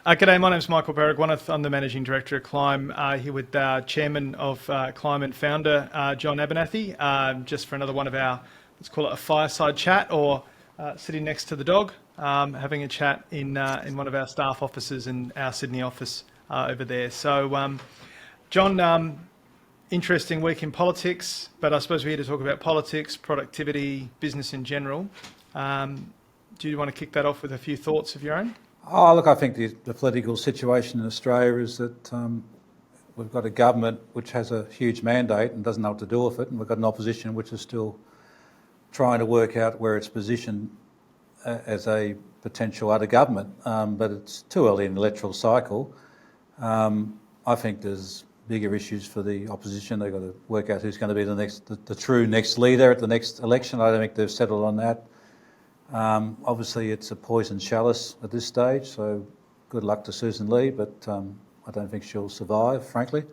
G'day, my name's Michael Baragwanath. I'm the Managing Director of Clime, here with Chairman of Clime and Founder, John Abernethy, just for another one of our, let's call it a fireside chat, or sitting next to the dog, having a chat in one of our staff offices in our Sydney office over there. So, John, interesting week in politics, but I suppose we're here to talk about politics, productivity, business in general. Do you want to kick that off with a few thoughts of your own? Oh, look, I think the political situation in Australia is that we've got a government which has a huge mandate and doesn't know what to do with it, and we've got an opposition which is still trying to work out where it's positioned as a potential other government. But it's too early in the electoral cycle. I think there's bigger issues for the opposition. They've got to work out who's going to be the true next leader at the next election. I don't think they've settled on that. Obviously it's a poison chalice at this stage, so good luck to Susan Lee, but I don't think she'll survive, frankly.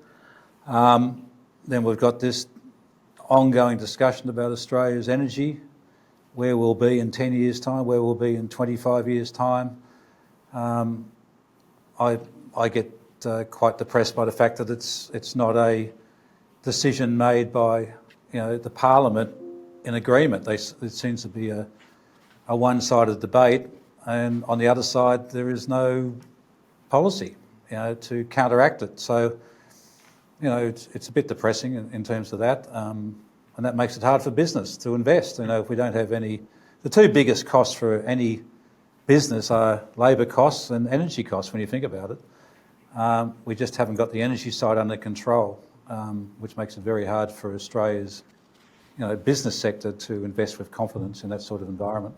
Then we've got this ongoing discussion about Australia's energy, where we'll be in 10 years' time, where we'll be in 25 years' time. I get quite depressed by the fact that it's not a decision made by the Parliament in agreement. It seems to be a one-sided debate, and on the other side there is no policy to counteract it. So it's a bit depressing in terms of that, and that makes it hard for business to invest. If we don't have the two biggest costs for any business are labour costs and energy costs when you think about it. We just haven't got the energy side under control, which makes it very hard for Australia's business sector to invest with confidence in that sort of environment.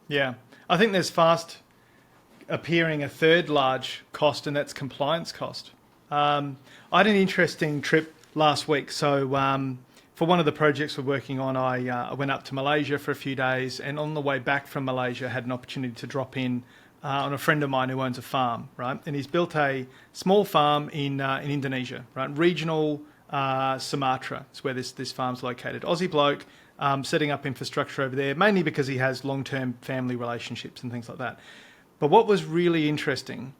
Yeah, I think there's fast appearing a third large cost, and that's compliance cost. I had an interesting trip last week. So for one of the projects we're working on, I went up to Malaysia for a few days, and on the way back from Malaysia, had an opportunity to drop in on a friend of mine who owns a farm, right? And he's built a small farm in Indonesia, right? Regional Sumatra is where this farm's located. Aussie bloke. Setting up infrastructure over there, mainly because he has long-term family relationships and things like that. But what was really interesting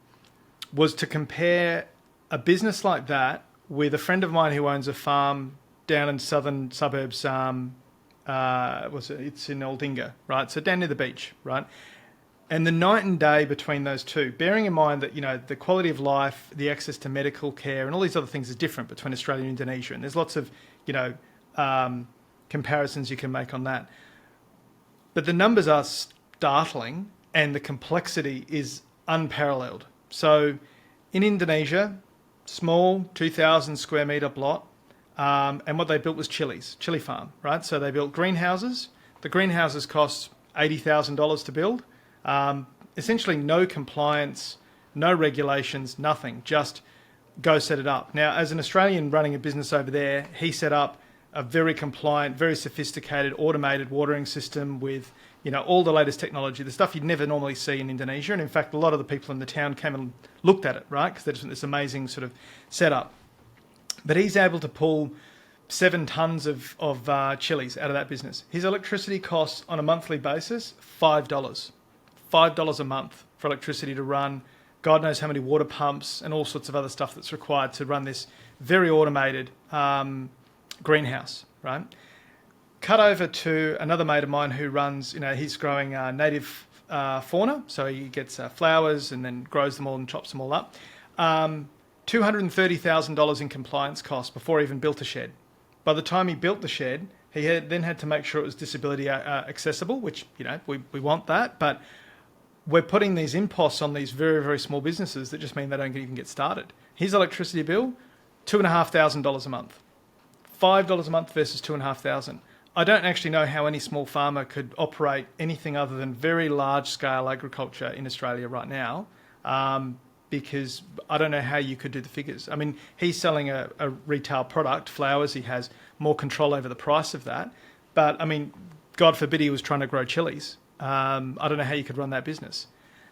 was to compare a business like that with a friend of mine who owns a farm down in southern suburbs. It's in Aldinga, right? So down near the beach, right? And the night and day between those two, bearing in mind that the quality of life, the access to medical care, and all these other things is different between Australia and Indonesia. And there's lots of comparisons you can make on that. But the numbers are startling and the complexity is unparalleled. So in Indonesia, small 2,000 square metre plot, and what they built was chili farm, right? So they built greenhouses. The greenhouses cost $80,000 to build. Essentially no compliance, no regulations, nothing, just go set it up. Now, as an Australian running a business over there, he set up a very compliant, very sophisticated, automated watering system with, all the latest technology, the stuff you'd never normally see in Indonesia. And in fact, a lot of the people in the town came and looked at it, right? Because there's this amazing sort of setup. But he's able to pull 7 tons of chilies out of that business. His electricity costs on a monthly basis, $5. $5 a month for electricity to run. God knows how many water pumps and all sorts of other stuff that's required to run this very automated greenhouse, right? Cut over to another mate of mine who runs, he's growing native fauna. So he gets flowers and then grows them all and chops them all up. $230,000 in compliance costs before he even built a shed. By the time he built the shed, he then had to make sure it was disability accessible, which, we want that. But we're putting these imposts on these very, very small businesses that just mean they don't even get started. His electricity bill, $2,500 a month. $5 a month versus $2,500. I don't actually know how any small farmer could operate anything other than very large-scale agriculture in Australia right now, because I don't know how you could do the figures. I mean, he's selling a retail product, flowers. He has more control over the price of that. But, I mean, God forbid he was trying to grow chilies. I don't know how you could run that business.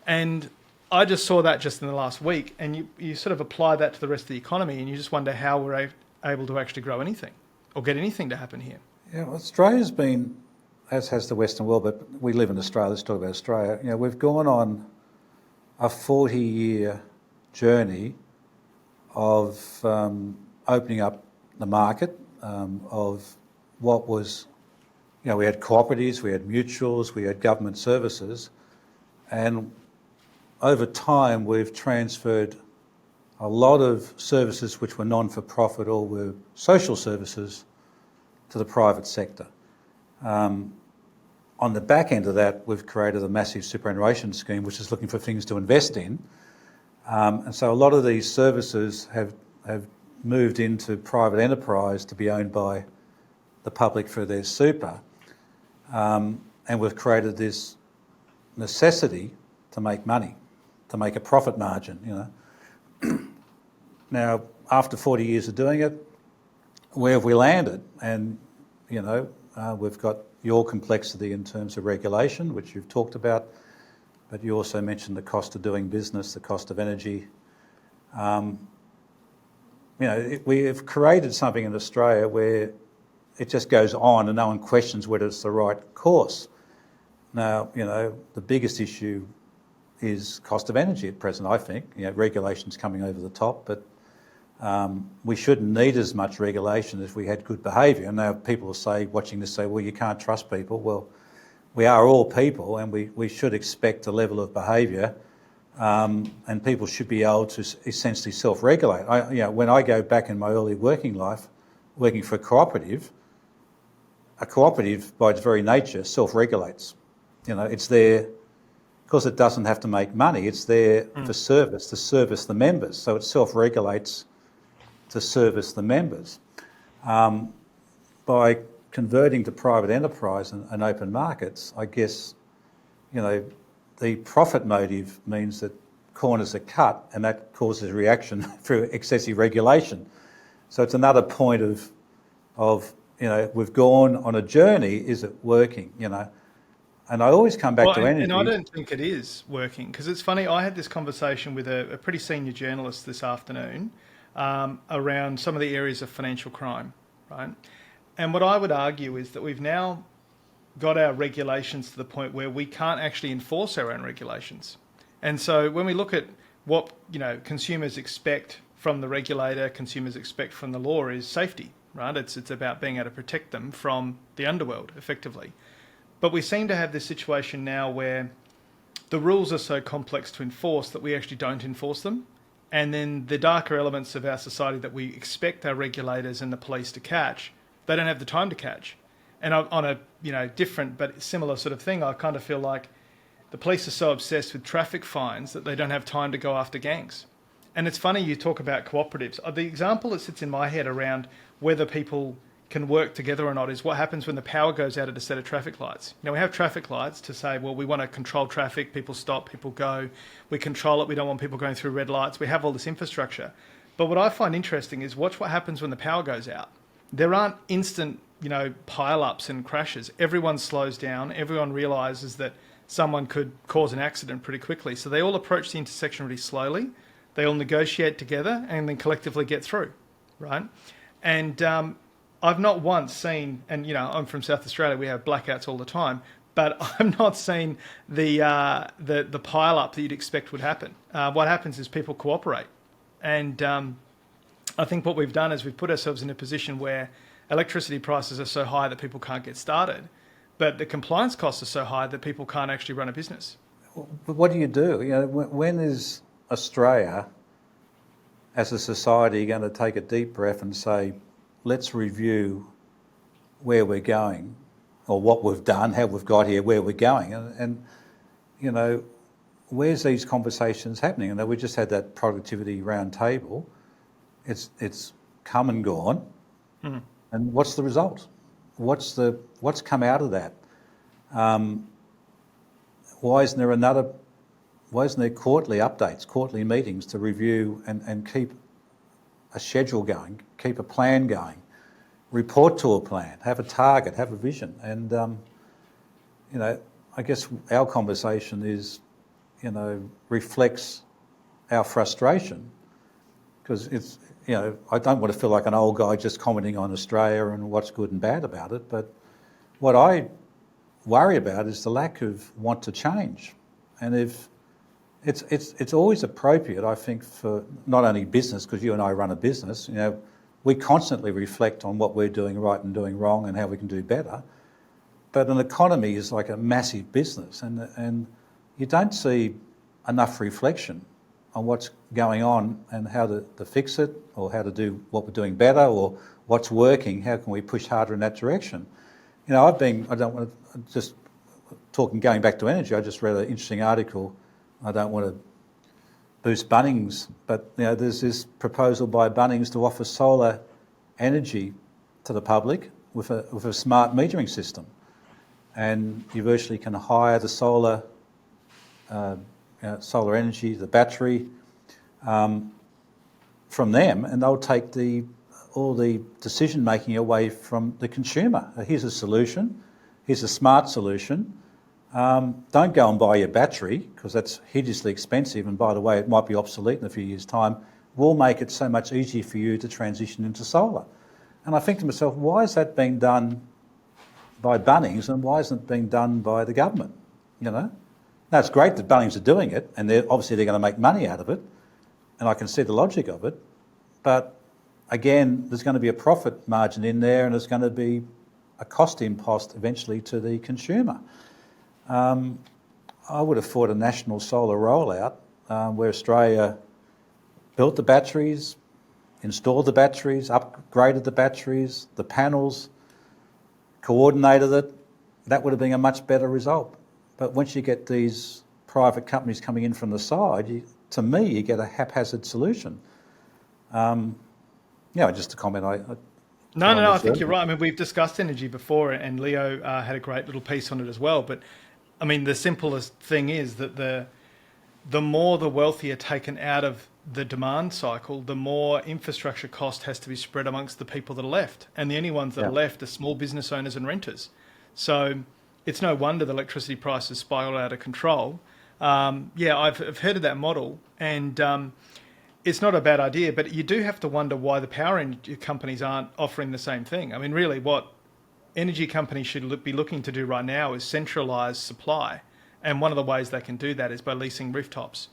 And I just saw that just in the last week, and you sort of apply that to the rest of the economy, and you just wonder how we're able to actually grow anything or get anything to happen here. Yeah, well, Australia's been, as has the Western world, but we live in Australia, let's talk about Australia. We've gone on a 40-year journey of opening up the market, of what was, we had cooperatives, we had mutuals, we had government services, and over time we've transferred a lot of services which were non-for-profit or were social services to the private sector. On the back end of that, we've created a massive superannuation scheme which is looking for things to invest in. And so a lot of these services have moved into private enterprise to be owned by the public for their super. And we've created this necessity to make money, to make a profit margin, Now, after 40 years of doing it, where have we landed? And, we've got your complexity in terms of regulation, which you've talked about, but you also mentioned the cost of doing business, the cost of energy. We have created something in Australia where it just goes on and no one questions whether it's the right course. Now, the biggest issue is cost of energy at present, I think. Regulation's coming over the top, but we shouldn't need as much regulation as we had good behaviour. And now people will say, watching this, say, well, you can't trust people. Well, we are all people and we should expect a level of behaviour, and people should be able to essentially self-regulate. When I go back in my early working life, working for a cooperative by its very nature self-regulates. It's there because it doesn't have to make money. It's there for service, to service the members. So it self-regulates to service the members. By converting to private enterprise and open markets, I guess, the profit motive means that corners are cut, and that causes a reaction through excessive regulation. So it's another point of we've gone on a journey, is it working, And I always come back to energy. And I don't think it is working, because it's funny, I had this conversation with a pretty senior journalist this afternoon around some of the areas of financial crime, right? And what I would argue is that we've now got our regulations to the point where we can't actually enforce our own regulations. And so when we look at what consumers expect from the regulator, consumers expect from the law is safety, right? It's about being able to protect them from the underworld, effectively. But we seem to have this situation now where the rules are so complex to enforce that we actually don't enforce them. And then the darker elements of our society that we expect our regulators and the police to catch, they don't have the time to catch. And on a different but similar sort of thing, I kind of feel like the police are so obsessed with traffic fines that they don't have time to go after gangs. And it's funny you talk about cooperatives. The example that sits in my head around whether people can work together or not is what happens when the power goes out at a set of traffic lights. We have traffic lights to say, well, we want to control traffic, people stop, people go, we control it, we don't want people going through red lights, we have all this infrastructure. But what I find interesting is watch what happens when the power goes out. There aren't instant, pile-ups and crashes. Everyone slows down, everyone realises that someone could cause an accident pretty quickly. So they all approach the intersection really slowly, they all negotiate together and then collectively get through, right? And I've not once seen, and I'm from South Australia, we have blackouts all the time, but I've not seen the pile up that you'd expect would happen. What happens is people cooperate, and I think what we've done is we've put ourselves in a position where electricity prices are so high that people can't get started, but the compliance costs are so high that people can't actually run a business. But what do you do? When is Australia, as a society, going to take a deep breath and say, let's review where we're going, or what we've done, how we've got here, where we're going, and where's these conversations happening? And we just had that productivity round table. It's come and gone, and what's the result? What's come out of that? Why isn't there quarterly updates, quarterly meetings to review and keep a schedule going, keep a plan going, report to a plan, have a target, have a vision. And, I guess our conversation is, reflects our frustration, because it's, I don't want to feel like an old guy just commenting on Australia and what's good and bad about it, but what I worry about is the lack of want to change. And if It's always appropriate, I think, for not only business, because you and I run a business, we constantly reflect on what we're doing right and doing wrong and how we can do better. But an economy is like a massive business, and you don't see enough reflection on what's going on and how to fix it, or how to do what we're doing better, or what's working, how can we push harder in that direction. I don't want to just going back to energy, I just read an interesting article. I don't want to boost Bunnings, but there's this proposal by Bunnings to offer solar energy to the public with a smart metering system. And you virtually can hire the solar energy, the battery, from them, and they'll take all the decision making away from the consumer. Here's a solution. Here's a smart solution. Don't go and buy your battery, because that's hideously expensive, and by the way, it might be obsolete in a few years' time. We'll make it so much easier for you to transition into solar. And I think to myself, why is that being done by Bunnings, and why isn't it being done by the government? Now, it's great that Bunnings are doing it, and they're going to make money out of it, and I can see the logic of it. But again, there's going to be a profit margin in there, and there's going to be a cost impost eventually to the consumer. I would have thought a national solar rollout, where Australia built the batteries, installed the batteries, upgraded the batteries, the panels, coordinated it, that would have been a much better result. But once you get these private companies coming in from the side, to me, you get a haphazard solution. Just to comment, No, I think you're right. I mean, we've discussed energy before, and Leo had a great little piece on it as well. But I mean, the simplest thing is that the more the wealthy are taken out of the demand cycle, the more infrastructure cost has to be spread amongst the people that are left. And the only ones that are left are small business owners and renters. So it's no wonder the electricity prices spiral out of control. I've heard of that model, and it's not a bad idea, but you do have to wonder why the power energy companies aren't offering the same thing. I mean, really, what energy companies should be looking to do right now is centralise supply. And one of the ways they can do that is by leasing rooftops.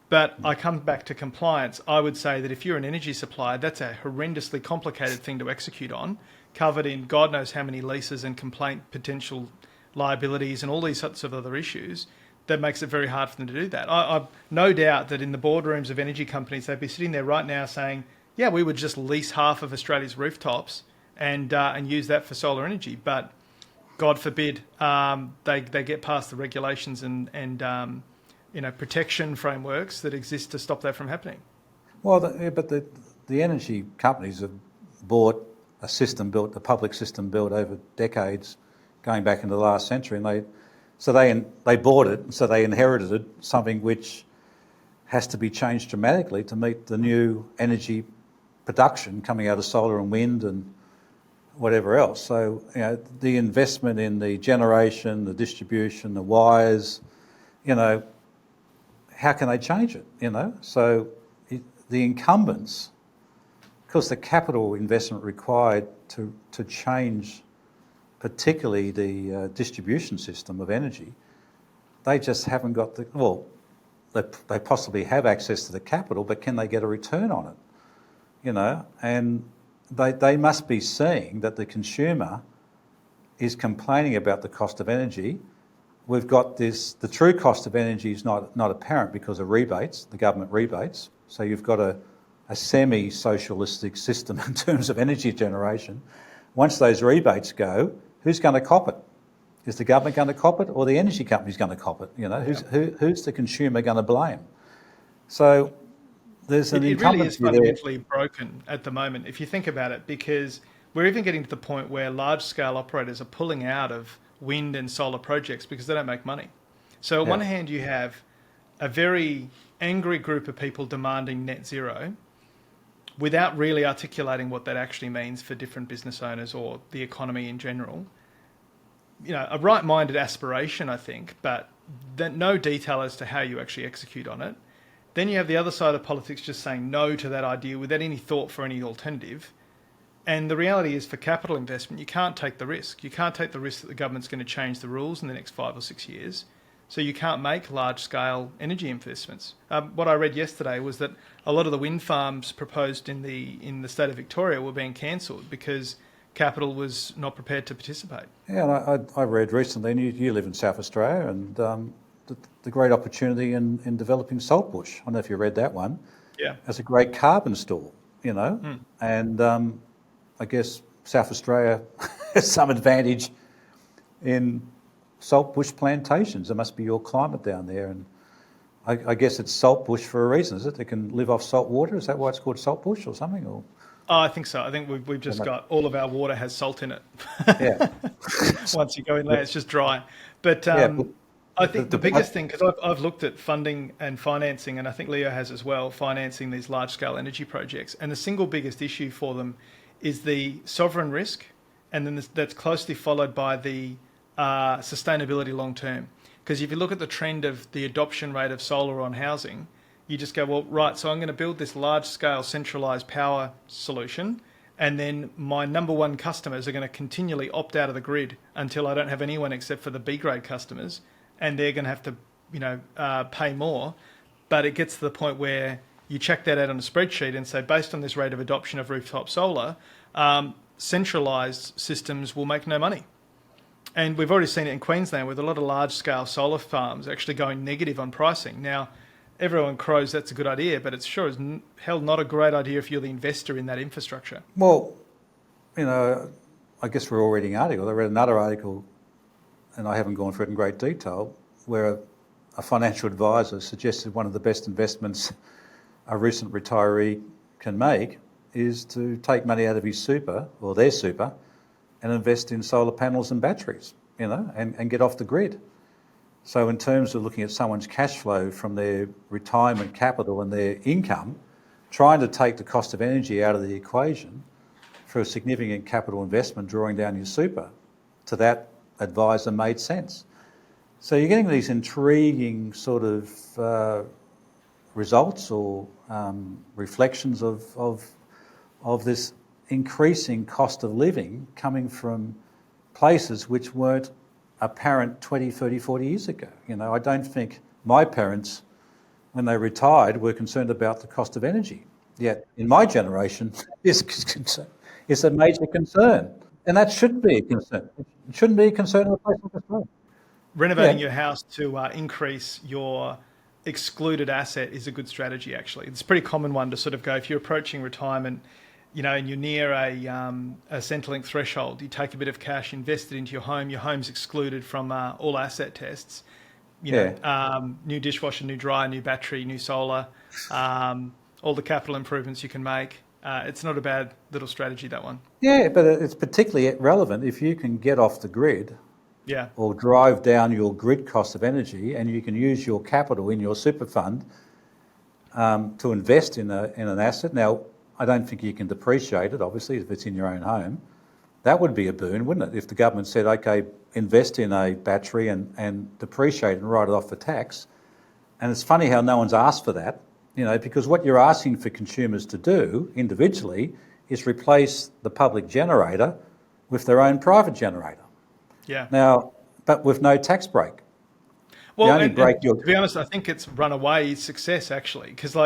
But I come back to compliance. I would say that if you're an energy supplier, that's a horrendously complicated thing to execute on, covered in God knows how many leases and complaint potential liabilities and all these sorts of other issues. That makes it very hard for them to do that. I've no doubt that in the boardrooms of energy companies, they'd be sitting there right now saying, yeah, we would just lease half of Australia's rooftops and use that for solar energy. But God forbid they get past the regulations and protection frameworks that exist to stop that from happening. Well, but the energy companies have bought a public system built over decades, going back into the last century, and they bought it, so they inherited something which has to be changed dramatically to meet the new energy production coming out of solar and wind and whatever else. So, the investment in the generation, the distribution, the wires, how can they change it, So the incumbents, because the capital investment required to change particularly the distribution system of energy, they just haven't got they possibly have access to the capital, but can they get a return on it? And they must be seeing that the consumer is complaining about the cost of energy. We've got the true cost of energy is not apparent because of rebates, the government rebates. So you've got a semi-socialistic system in terms of energy generation. Once those rebates go, who's going to cop it? Is the government going to cop it, or the energy company's going to cop it? Who's the consumer going to blame? So there's an it really is incumbency there. fundamentally broken at the moment, if you think about it, because we're even getting to the point where large-scale operators are pulling out of wind and solar projects because they don't make money. So on one hand, you have a very angry group of people demanding net zero without really articulating what that actually means for different business owners or the economy in general. A right-minded aspiration, I think, but no detail as to how you actually execute on it. Then you have the other side of politics just saying no to that idea without any thought for any alternative. And the reality is, for capital investment, you can't take the risk. You can't take the risk that the government's going to change the rules in the next 5 or 6 years. So you can't make large-scale energy investments. What I read yesterday was that a lot of the wind farms proposed in the state of Victoria were being cancelled because capital was not prepared to participate. Yeah, and I read recently, and you live in South Australia, and the great opportunity in developing saltbush. I don't know if you read that one. Yeah. As a great carbon store, and I guess South Australia has some advantage in saltbush plantations. There must be your climate down there, and I guess it's saltbush for a reason, is it? It can live off salt water. Is that why it's called saltbush or something? Or I think so. I think we've just got all of our water has salt in it. yeah, Once you go in there, it's just dry. But I think the biggest thing, because I've looked at funding and financing, and I think Leo has as well, financing these large-scale energy projects. And the single biggest issue for them is the sovereign risk, and then that's closely followed by the sustainability long-term. Because if you look at the trend of the adoption rate of solar on housing, you just go, well, right, so I'm going to build this large-scale centralised power solution, and then my number one customers are going to continually opt out of the grid until I don't have anyone except for the B-grade customers, and they're going to have to, pay more. But it gets to the point where you check that out on a spreadsheet and say, based on this rate of adoption of rooftop solar, centralised systems will make no money. And we've already seen it in Queensland with a lot of large-scale solar farms actually going negative on pricing. Now, everyone crows that's a good idea, but it's sure as hell not a great idea if you're the investor in that infrastructure. well, I guess we're all reading articles. I read another article, and I haven't gone through it in great detail, where a financial advisor suggested one of the best investments a recent retiree can make is to take money out of his super, or their super, and invest in solar panels and batteries, and get off the grid. So in terms of looking at someone's cash flow from their retirement capital and their income, trying to take the cost of energy out of the equation for a significant capital investment, drawing down your super, to that advisor made sense. So you're getting these intriguing sort of results or reflections of this increasing cost of living coming from places which weren't apparent 20, 30, 40 years ago. I don't think my parents, when they retired, were concerned about the cost of energy. Yet in my generation, it's a major concern. And that shouldn't be a concern. It shouldn't be a concern in a place like Australia. Renovating your house to increase your excluded asset is a good strategy, actually. It's a pretty common one to sort of go, if you're approaching retirement, and you're near a Centrelink threshold, you take a bit of cash, invest it into your home's excluded from all asset tests. New dishwasher, new dryer, new battery, new solar, all the capital improvements you can make. It's not a bad little strategy, that one. Yeah, but it's particularly relevant if you can get off the grid, or drive down your grid cost of energy, and you can use your capital in your super fund to invest in an asset. Now, I don't think you can depreciate it, obviously, if it's in your own home. That would be a boon, wouldn't it? If the government said, okay, invest in a battery and depreciate and write it off for tax. And it's funny how no one's asked for that, because what you're asking for consumers to do individually is replace the public generator with their own private generator. Yeah. Now, but with no tax break. Well, to be honest, I think it's runaway success, actually, because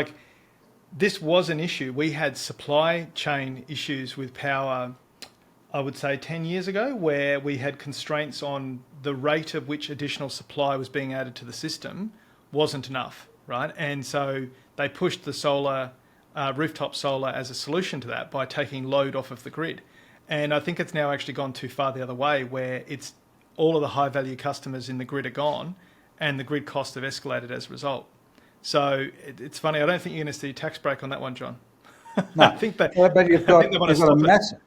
this was an issue. We had supply chain issues with power, I would say 10 years ago, where we had constraints on the rate at which additional supply was being added to the system wasn't enough, right? And so they pushed the solar, rooftop solar as a solution to that by taking load off of the grid. And I think it's now actually gone too far the other way, where it's all of the high value customers in the grid are gone and the grid costs have escalated as a result. So it's funny. I don't think you're going to see a tax break on that one, John. No, I think that. but you've got a massive.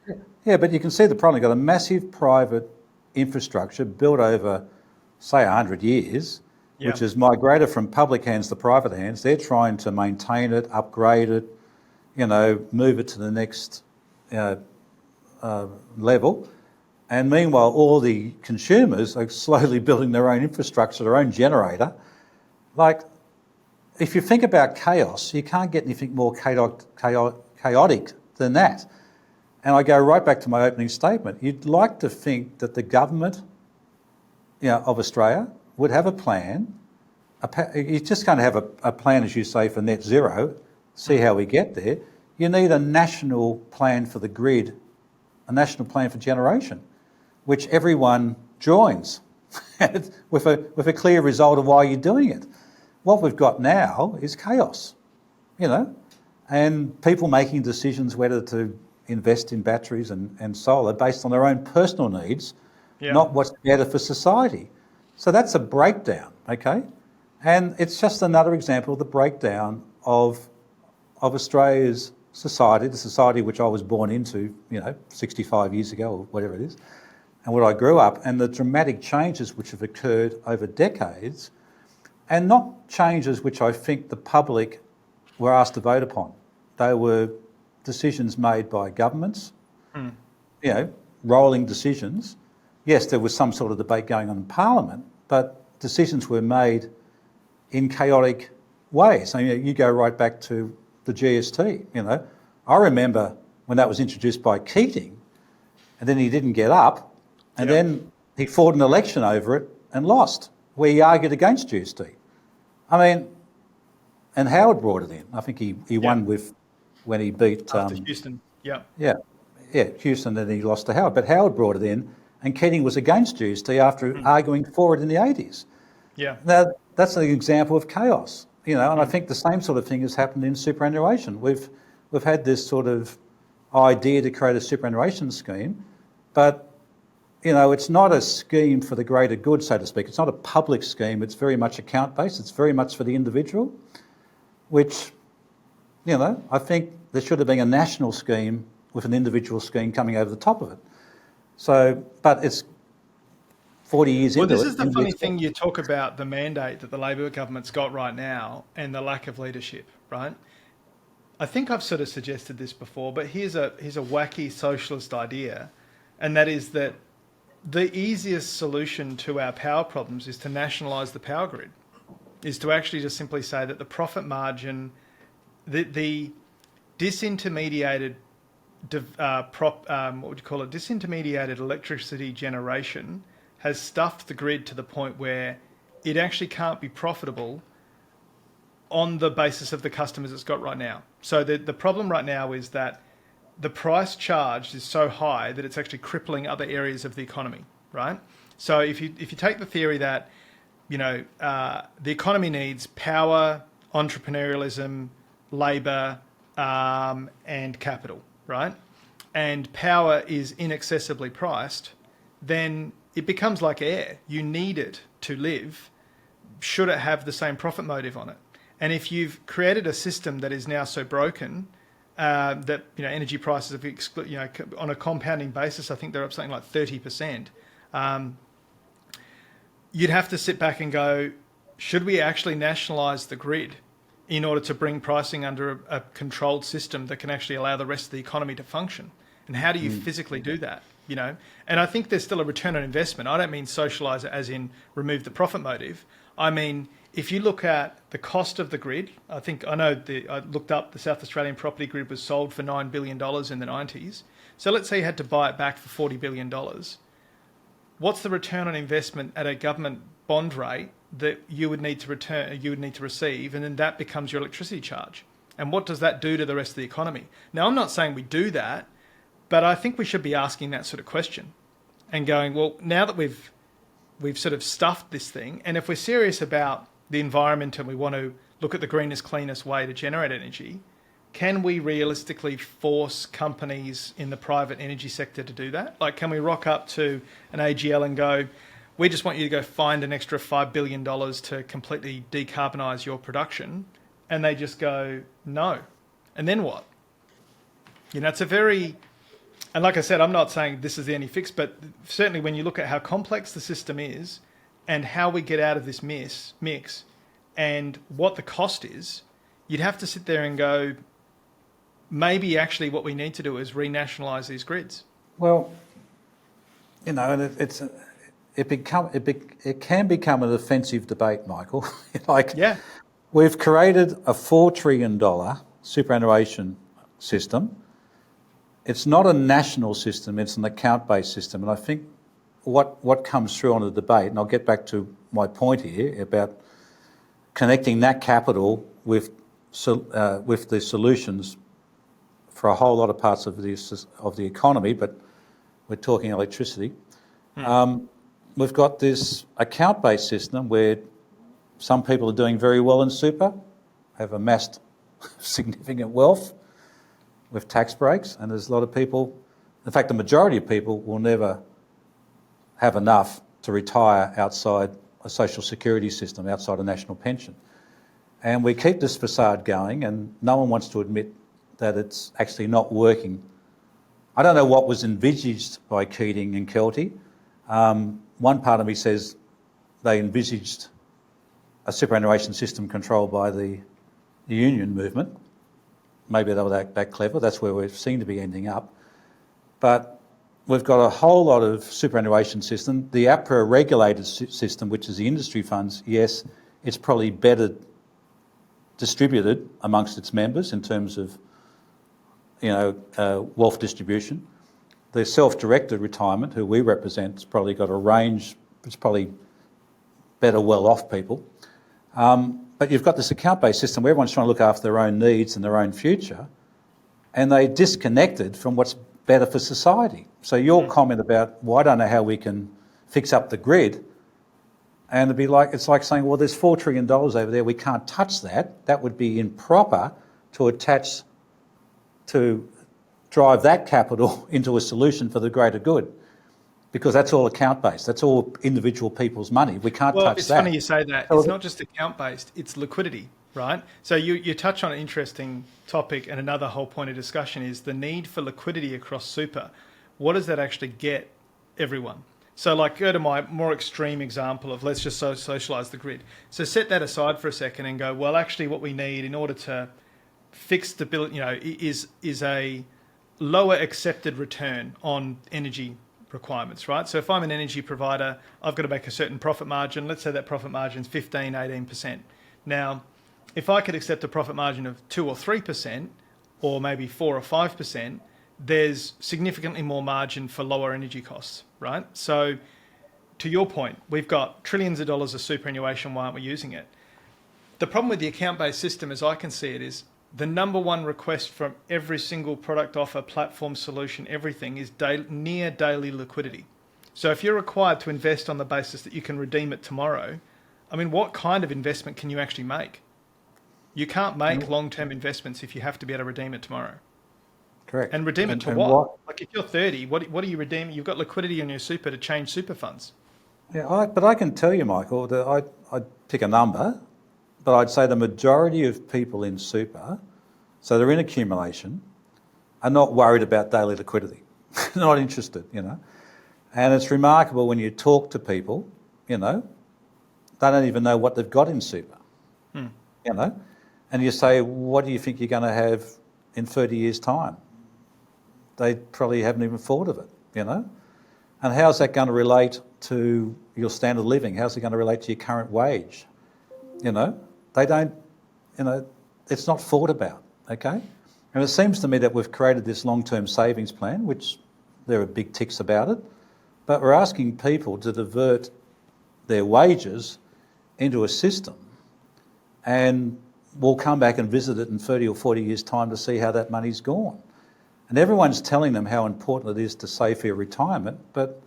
Yeah, but you can see the problem. You've got a massive private infrastructure built over, say, 100 years, which has migrated from public hands to private hands. They're trying to maintain it, upgrade it, move it to the next level. And meanwhile, all the consumers are slowly building their own infrastructure, their own generator. If you think about chaos, you can't get anything more chaotic than that. And I go right back to my opening statement. You'd like to think that the government of Australia would have a plan. You're just going to have a plan, as you say, for net zero, see how we get there. You need a national plan for the grid, a national plan for generation, which everyone joins with a clear result of why you're doing it. What we've got now is chaos, and people making decisions whether to invest in batteries and solar based on their own personal needs, not what's better for society. So that's a breakdown, okay? And it's just another example of the breakdown of Australia's society, the society which I was born into, 65 years ago or whatever it is, and where I grew up, and the dramatic changes which have occurred over decades, and not changes which I think the public were asked to vote upon. They were decisions made by governments, rolling decisions. Yes, there was some sort of debate going on in Parliament, but decisions were made in chaotic ways. I mean, you go right back to the GST, I remember when that was introduced by Keating, and then he didn't get up, and then he fought an election over it and lost, where he argued against GST. I mean, and Howard brought it in. I think he won when he beat... After Houston, Houston, and he lost to Howard. But Howard brought it in, and Keating was against GST after arguing for it in the 80s. Yeah. Now, that's an example of chaos, and I think the same sort of thing has happened in superannuation. We've had this sort of idea to create a superannuation scheme, but, it's not a scheme for the greater good, so to speak. It's not a public scheme. It's very much account-based. It's very much for the individual, which, I think there should have been a national scheme with an individual scheme coming over the top of it. So, but it's 40 years into it. Well, this is the funny thing. You talk about the mandate that the Labor government's got right now and the lack of leadership, right? I think I've sort of suggested this before, but here's a wacky socialist idea, and that is that the easiest solution to our power problems is to nationalise the power grid, is to actually just simply say that the profit margin, the disintermediated disintermediated electricity generation has stuffed the grid to the point where it actually can't be profitable on the basis of the customers it's got right now. So the problem right now is that the price charged is so high that it's actually crippling other areas of the economy, right? So if you take the theory that, the economy needs power, entrepreneurialism, labour, and capital, right? And power is inaccessibly priced, then it becomes like air. You need it to live. Should it have the same profit motive on it? And if you've created a system that is now so broken that energy prices have on a compounding basis, I think they're up something like 30%. You'd have to sit back and go, should we actually nationalise the grid in order to bring pricing under a controlled system that can actually allow the rest of the economy to function? And how do you physically do that? And I think there's still a return on investment. I don't mean socialise it as in remove the profit motive. I mean, if you look at the cost of the grid, I looked up the South Australian property grid was sold for $9 billion in the 90s. So let's say you had to buy it back for $40 billion. What's the return on investment at a government bond rate that you would need to receive, and then that becomes your electricity charge? And what does that do to the rest of the economy? Now, I'm not saying we do that, but I think we should be asking that sort of question and going, well, now that we've sort of stuffed this thing, and if we're serious about the environment and we want to look at the greenest, cleanest way to generate energy, can we realistically force companies in the private energy sector to do that? Like, can we rock up to an AGL and go, we just want you to go find an extra $5 billion to completely decarbonise your production? And they just go, no. And then what? It's a very... And like I said, I'm not saying this is the only fix, but certainly when you look at how complex the system is and how we get out of this mix and what the cost is, you'd have to sit there and go, maybe actually what we need to do is renationalise these grids. Well, and it can become an offensive debate, Michael. We've created a $4 trillion superannuation system. It's not a national system, it's an account-based system. And I think what comes through on the debate, and I'll get back to my point here about connecting that capital with the solutions for a whole lot of parts of the economy, but we're talking electricity. We've got this account-based system where some people are doing very well in super, have amassed significant wealth with tax breaks, and there's a lot of people, in fact the majority of people will never have enough to retire outside a social security system, outside a national pension. And we keep this facade going, and no one wants to admit that it's actually not working. I don't know what was envisaged by Keating and Kelty. One part of me says they envisaged a superannuation system controlled by the union movement. Maybe they were that clever. That's where we seem to be ending up. But we've got a whole lot of superannuation system. The APRA regulated system, which is the industry funds, yes, it's probably better distributed amongst its members in terms of, wealth distribution. The self-directed retirement, who we represent, has probably got a range. It's probably better well-off people. But you've got this account-based system where everyone's trying to look after their own needs and their own future, and they disconnected from what's better for society. So your comment about, well, I don't know how we can fix up the grid, and it's like saying, well, there's $4 trillion over there, we can't touch that. That would be improper to drive that capital into a solution for the greater good, because that's all account-based. That's all individual people's money. We can't touch that. Well, it's funny you say that. It's not just account-based, it's liquidity, right? So you touch on an interesting topic, and another whole point of discussion is the need for liquidity across super. What does that actually get everyone? So go to my more extreme example of let's just socialise the grid. So set that aside for a second and go, well, actually what we need in order to fix stability, is a lower accepted return on energy requirements, right? So if I'm an energy provider, I've got to make a certain profit margin. Let's say that profit margin is 15, 18%. Now, if I could accept a profit margin of 2 or 3%, or maybe 4 or 5%, there's significantly more margin for lower energy costs, right? So to your point, we've got trillions of dollars of superannuation. Why aren't we using it? The problem with the account-based system, as I can see it, is the number one request from every single product offer, platform, solution, everything is near daily liquidity. So if you're required to invest on the basis that you can redeem it tomorrow, what kind of investment can you actually make? You can't make long-term investments if you have to be able to redeem it tomorrow. Correct. And redeem it to what? Like if you're 30, what are you redeeming? You've got liquidity in your super to change super funds. Yeah, but I can tell you, Michael, that I'd pick a number, but I'd say the majority of people in super, so they're in accumulation, are not worried about daily liquidity. Not interested, And it's remarkable when you talk to people, they don't even know what they've got in super, And you say, what do you think you're going to have in 30 years' time? They probably haven't even thought of it, And how's that going to relate to your standard of living? How's it going to relate to your current wage? They don't, it's not thought about, okay? And it seems to me that we've created this long-term savings plan, which there are big ticks about it, but we're asking people to divert their wages into a system, and we'll come back and visit it in 30 or 40 years' time to see how that money's gone. And everyone's telling them how important it is to save for your retirement, but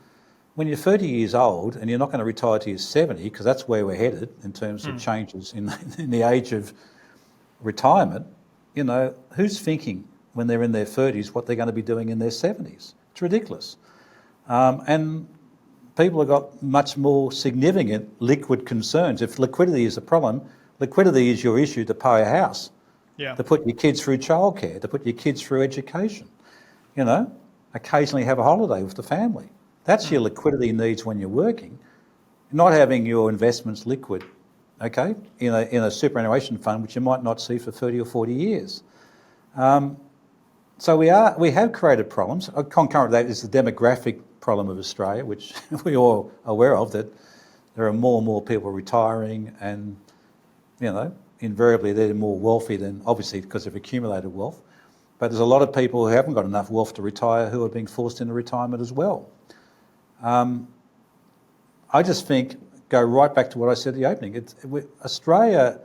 when you're 30 years old and you're not going to retire till you're 70, because that's where we're headed in terms of changes in the age of retirement, who's thinking when they're in their 30s what they're going to be doing in their 70s? It's ridiculous. And people have got much more significant liquid concerns. If liquidity is a problem, liquidity is your issue to pay a house, to put your kids through childcare, to put your kids through education, occasionally have a holiday with the family. That's your liquidity needs when you're working, not having your investments liquid, okay, in a superannuation fund, which you might not see for 30 or 40 years. So we have created problems. Concurrent with that is the demographic problem of Australia, which we're all aware of, that there are more and more people retiring, and, invariably they're more wealthy than, obviously because they've accumulated wealth. But there's a lot of people who haven't got enough wealth to retire who are being forced into retirement as well. I just think, go right back to what I said at the opening. Australia,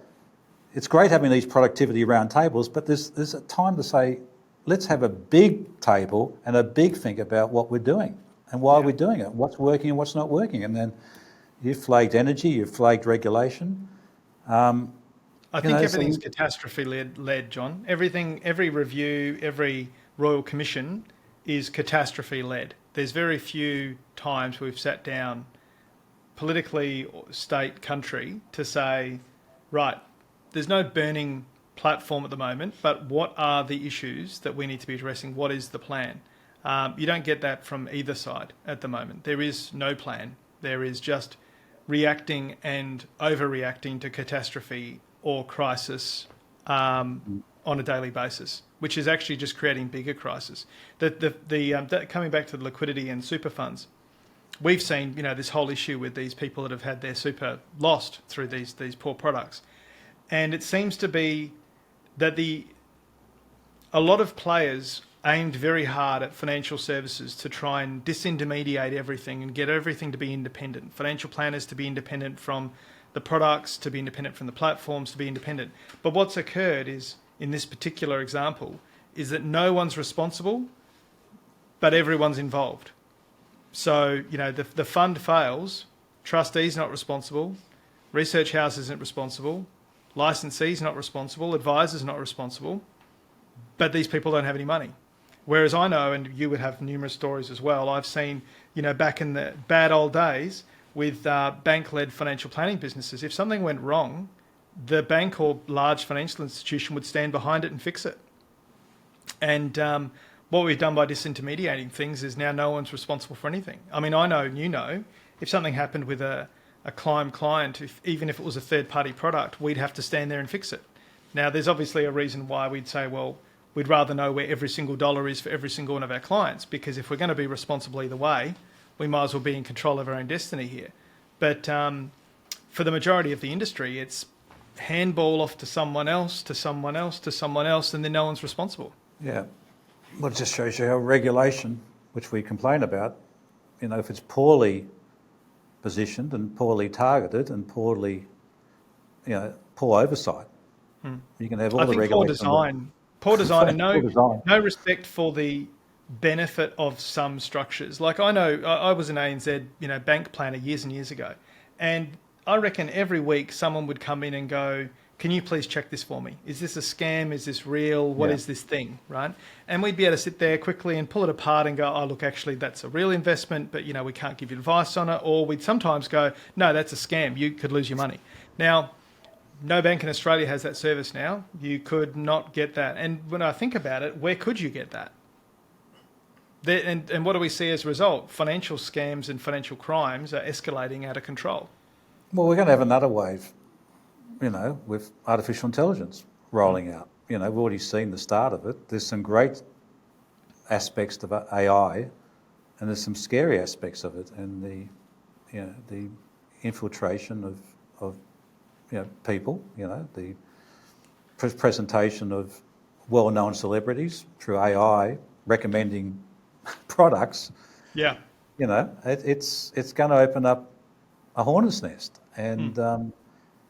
it's great having these productivity round tables, but there's a time to say, let's have a big table and a big think about what we're doing and why we're doing it, what's working and what's not working. And then you've flagged energy, you've flagged regulation. I think everything's catastrophe led, John. Every review, every Royal Commission is catastrophe led. There's very few times we've sat down politically, state, country, to say, right, there's no burning platform at the moment, but what are the issues that we need to be addressing? What is the plan? You don't get that from either side at the moment. There is no plan. There is just reacting and overreacting to catastrophe or crisis on a daily basis, which is actually just creating bigger crisis. Coming back to the liquidity and super funds, we've seen this whole issue with these people that have had their super lost through these poor products, and it seems to be that a lot of players aimed very hard at financial services to try and disintermediate everything and get everything to be independent. Financial planners to be independent from the products, to be independent from the platforms, to be independent. But what's occurred is, in this particular example, is that no one's responsible, but everyone's involved. So, the fund fails, trustee's not responsible, research house isn't responsible, licensee's not responsible, advisor's not responsible, but these people don't have any money. Whereas I know, and you would have numerous stories as well, I've seen, back in the bad old days with bank-led financial planning businesses, if something went wrong, the bank or large financial institution would stand behind it and fix it. And what we've done by disintermediating things is now no one's responsible for anything. I mean, I know, and if something happened with a Clime client, even if it was a third-party product, we'd have to stand there and fix it. Now, there's obviously a reason why we'd say, well, we'd rather know where every single dollar is for every single one of our clients, because if we're going to be responsible either way, we might as well be in control of our own destiny here. But for the majority of the industry, it's handball off to someone else, to someone else, to someone else, and then no one's responsible. Yeah. Well, it just shows you how regulation, which we complain about, if it's poorly positioned and poorly targeted and poor oversight, you can have all the regulation. Poor design and no respect for the benefit of some structures. Like I know, I was an ANZ, bank planner years and years ago, and I reckon every week someone would come in and go, can you please check this for me? Is this a scam? Is this real? What is this thing, right? And we'd be able to sit there quickly and pull it apart and go, oh, look, actually, that's a real investment, but, we can't give you advice on it. Or we'd sometimes go, no, that's a scam. You could lose your money. Now, no bank in Australia has that service now. You could not get that. And when I think about it, where could you get that? And what do we see as a result? Financial scams and financial crimes are escalating out of control. Well, we're going to have another wave, with artificial intelligence rolling out. We've already seen the start of it. There's some great aspects of AI, and there's some scary aspects of it, and the infiltration of people, the presentation of well-known celebrities through AI recommending products. Yeah. It's going to open up a hornet's nest, and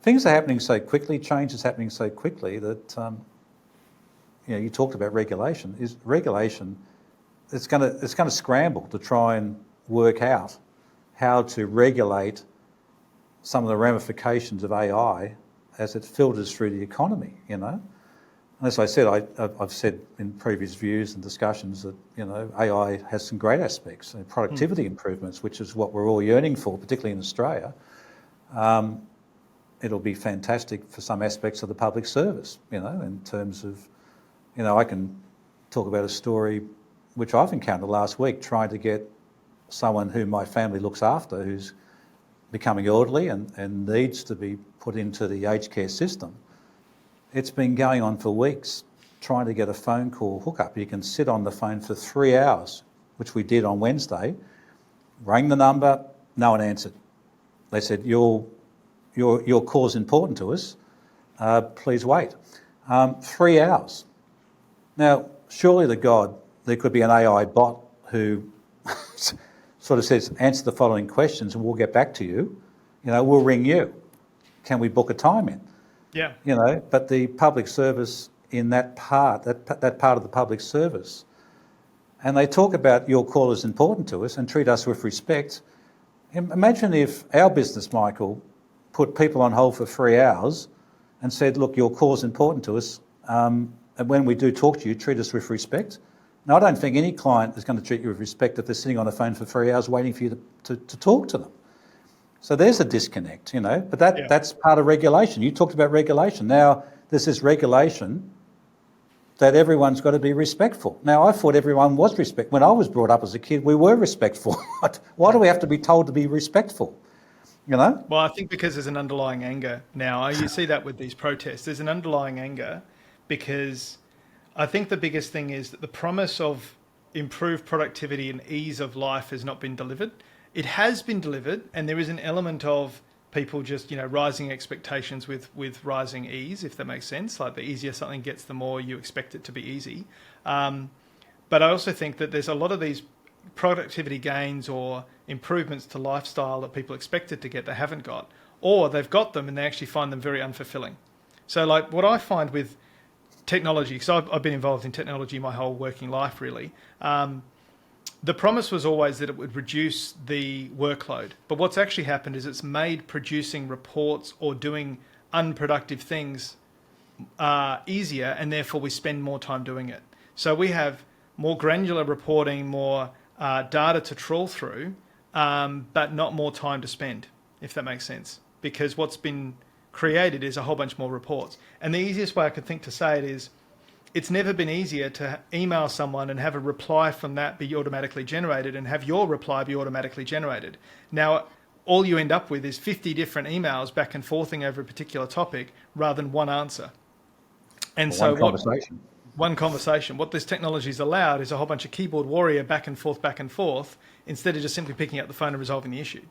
things are happening so quickly. Change is happening so quickly that you talked about regulation. It's going to scramble to try and work out how to regulate some of the ramifications of AI as it filters through the economy. And as I said, I've said in previous views and discussions that AI has some great aspects, productivity improvements, which is what we're all yearning for, particularly in Australia. It'll be fantastic for some aspects of the public service, in terms of, I can talk about a story which I've encountered last week, trying to get someone who my family looks after, who's becoming elderly and needs to be put into the aged care system. It's been going on for weeks, trying to get a phone call hookup. You can sit on the phone for 3 hours, which we did on Wednesday, rang the number, no one answered. They said, your call's important to us, please wait. 3 hours. Now, surely to God, there could be an AI bot who sort of says, answer the following questions and we'll get back to you. We'll ring you. Can we book a time in? Yeah. But the public service in that part of the public service, and they talk about your call is important to us and treat us with respect. Imagine if our business, Michael, put people on hold for 3 hours and said, look, your call is important to us, and when we do talk to you, treat us with respect. Now, I don't think any client is going to treat you with respect if they're sitting on a phone for 3 hours waiting for you to talk to them. So there's a disconnect, but that's part of regulation. You talked about regulation. Now, there's this regulation that everyone's got to be respectful. Now, I thought everyone was respectful. When I was brought up as a kid, we were respectful. Why do we have to be told to be respectful? Well, I think because there's an underlying anger now. You see that with these protests. There's an underlying anger because I think the biggest thing is that the promise of improved productivity and ease of life has not been delivered. It has been delivered, and there is an element of people just, rising expectations with rising ease, if that makes sense. Like the easier something gets, the more you expect it to be easy. But I also think that there's a lot of these productivity gains or improvements to lifestyle that people expected to get they haven't got, or they've got them and they actually find them very unfulfilling. So like what I find with technology, because I've been involved in technology my whole working life really, the promise was always that it would reduce the workload. But what's actually happened is it's made producing reports or doing unproductive things easier, and therefore we spend more time doing it. So we have more granular reporting, more data to trawl through, but not more time to spend, if that makes sense. Because what's been created is a whole bunch more reports. And the easiest way I could think to say it is, it's never been easier to email someone and have a reply from that be automatically generated and have your reply be automatically generated. Now, all you end up with is 50 different emails back and forthing over a particular topic rather than one answer. And so one conversation. What this technology's allowed is a whole bunch of keyboard warrior back and forth, instead of just simply picking up the phone and resolving the issue.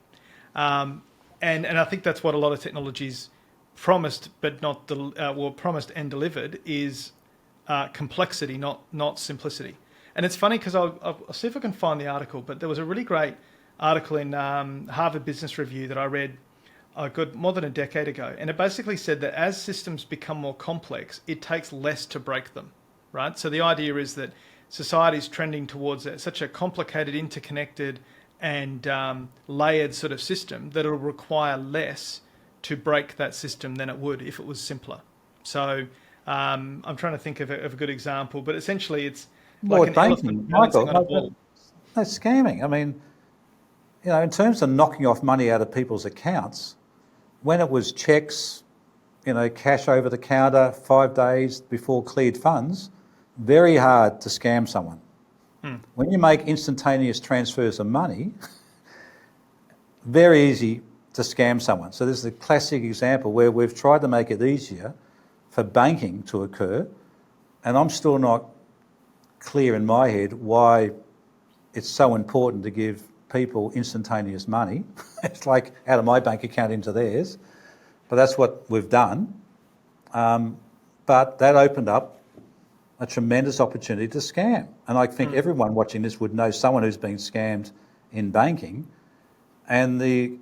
And I think that's what a lot of technologies promised, but not promised and delivered is complexity, not simplicity. And it's funny because I'll see if I can find the article, but there was a really great article in Harvard Business Review that I read good more than a decade ago. And it basically said that as systems become more complex, it takes less to break them, right? So the idea is that society is trending towards such a complicated, interconnected and layered sort of system that it'll require less to break that system than it would if it was simpler. So I'm trying to think of a good example, but essentially it's like an elephant balancing on a ball. That's scamming. I mean, in terms of knocking off money out of people's accounts, when it was checks, cash over the counter 5 days before cleared funds, very hard to scam someone. When you make instantaneous transfers of money, very easy to scam someone. So this is a classic example where we've tried to make it easier for banking to occur, and I'm still not clear in my head why it's so important to give people instantaneous money. It's like out of my bank account into theirs, but that's what we've done. But that opened up a tremendous opportunity to scam, and I think everyone watching this would know someone who's been scammed in banking, and the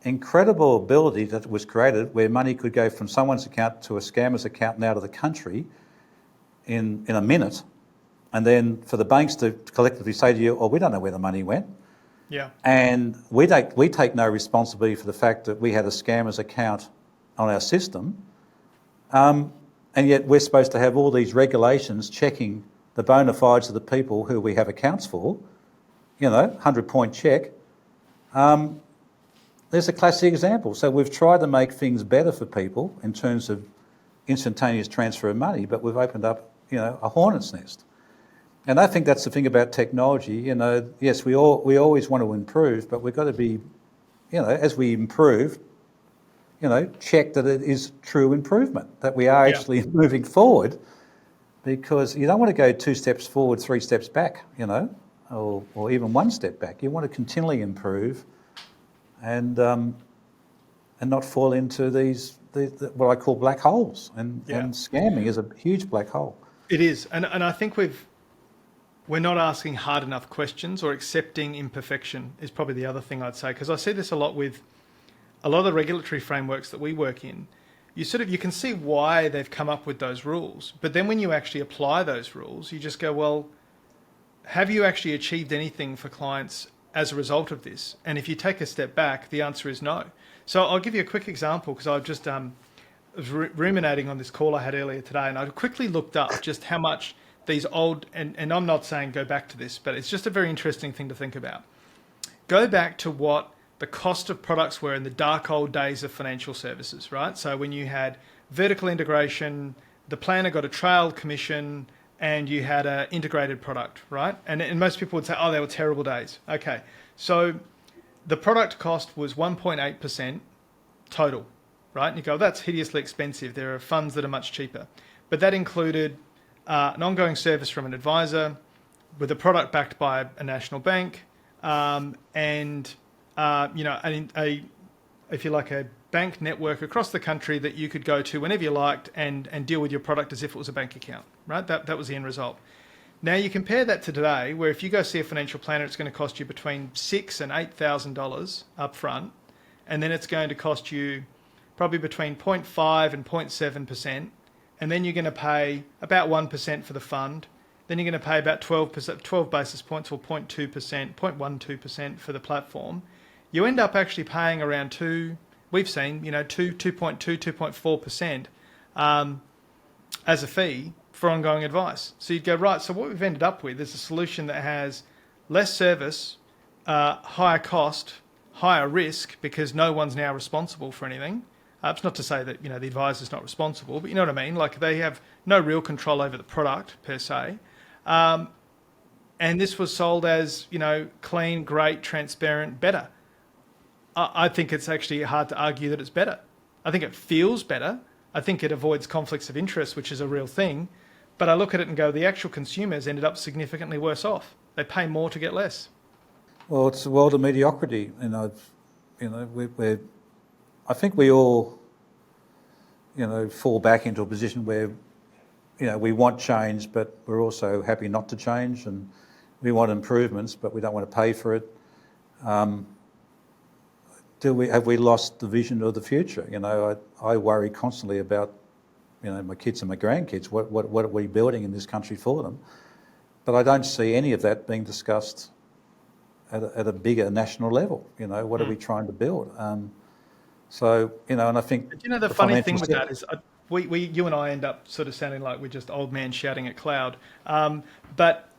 incredible ability that was created where money could go from someone's account to a scammer's account and out of the country in a minute, and then for the banks to collectively say to you, we don't know where the money went. Yeah. And we take no responsibility for the fact that we had a scammer's account on our system, and yet we're supposed to have all these regulations checking the bona fides of the people who we have accounts for, 100-point check. There's a classic example. So we've tried to make things better for people in terms of instantaneous transfer of money, but we've opened up, a hornet's nest. And I think that's the thing about technology. Yes, we always want to improve, but we've got to be, as we improve, check that it is true improvement, that we are actually moving forward, because you don't want to go 2 steps forward, 3 steps back, or even 1 step back. You want to continually improve and not fall into these what I call black holes. And scamming is a huge black hole. It is, and I think we've we're not asking hard enough questions or accepting imperfection is probably the other thing I'd say, because I see this a lot with a lot of the regulatory frameworks that we work in. You can see why they've come up with those rules, but then when you actually apply those rules, you just go, well, have you actually achieved anything for clients as a result of this? And if you take a step back, the answer is no. So I'll give you a quick example, because I've just was ruminating on this call I had earlier today, and I quickly looked up just how much these old, and I'm not saying go back to this, but it's just a very interesting thing to think about. Go back to what the cost of products were in the dark old days of financial services, right? So when you had vertical integration, the planner got a trail commission, and you had an integrated product, right? And most people would say, oh, they were terrible days. Okay, so the product cost was 1.8% total, right? And you go, that's hideously expensive. There are funds that are much cheaper. But that included an ongoing service from an advisor with a product backed by a national bank, and if you like, a bank network across the country that you could go to whenever you liked and deal with your product as if it was a bank account, right? That was the end result. Now you compare that to today, where if you go see a financial planner, it's going to cost you between $6,000 and $8,000 up front, and then it's going to cost you probably between 0.5 and 0.7%, and then you're going to pay about 1% for the fund. Then you're going to pay about 12 basis points, or 0.2%, 0.12% for the platform. You end up actually paying around 2.4% as a fee for ongoing advice. So you'd go, right, so what we've ended up with is a solution that has less service, higher cost, higher risk, because no one's now responsible for anything. It's not to say that, the advisor's not responsible, but you know what I mean? Like, they have no real control over the product per se. And this was sold as, clean, great, transparent, better. I think it's actually hard to argue that it's better. I think it feels better. I think it avoids conflicts of interest, which is a real thing. But I look at it and go, the actual consumers ended up significantly worse off. They pay more to get less. Well, it's a world of mediocrity, I think we all, fall back into a position where, we want change, but we're also happy not to change, and we want improvements, but we don't want to pay for it. Have we lost the vision of the future? I worry constantly about, my kids and my grandkids. What are we building in this country for them? But I don't see any of that being discussed at a bigger national level. What are we trying to build? And I think... But the funny thing with that is you and I end up sort of sounding like we're just old man shouting at cloud. But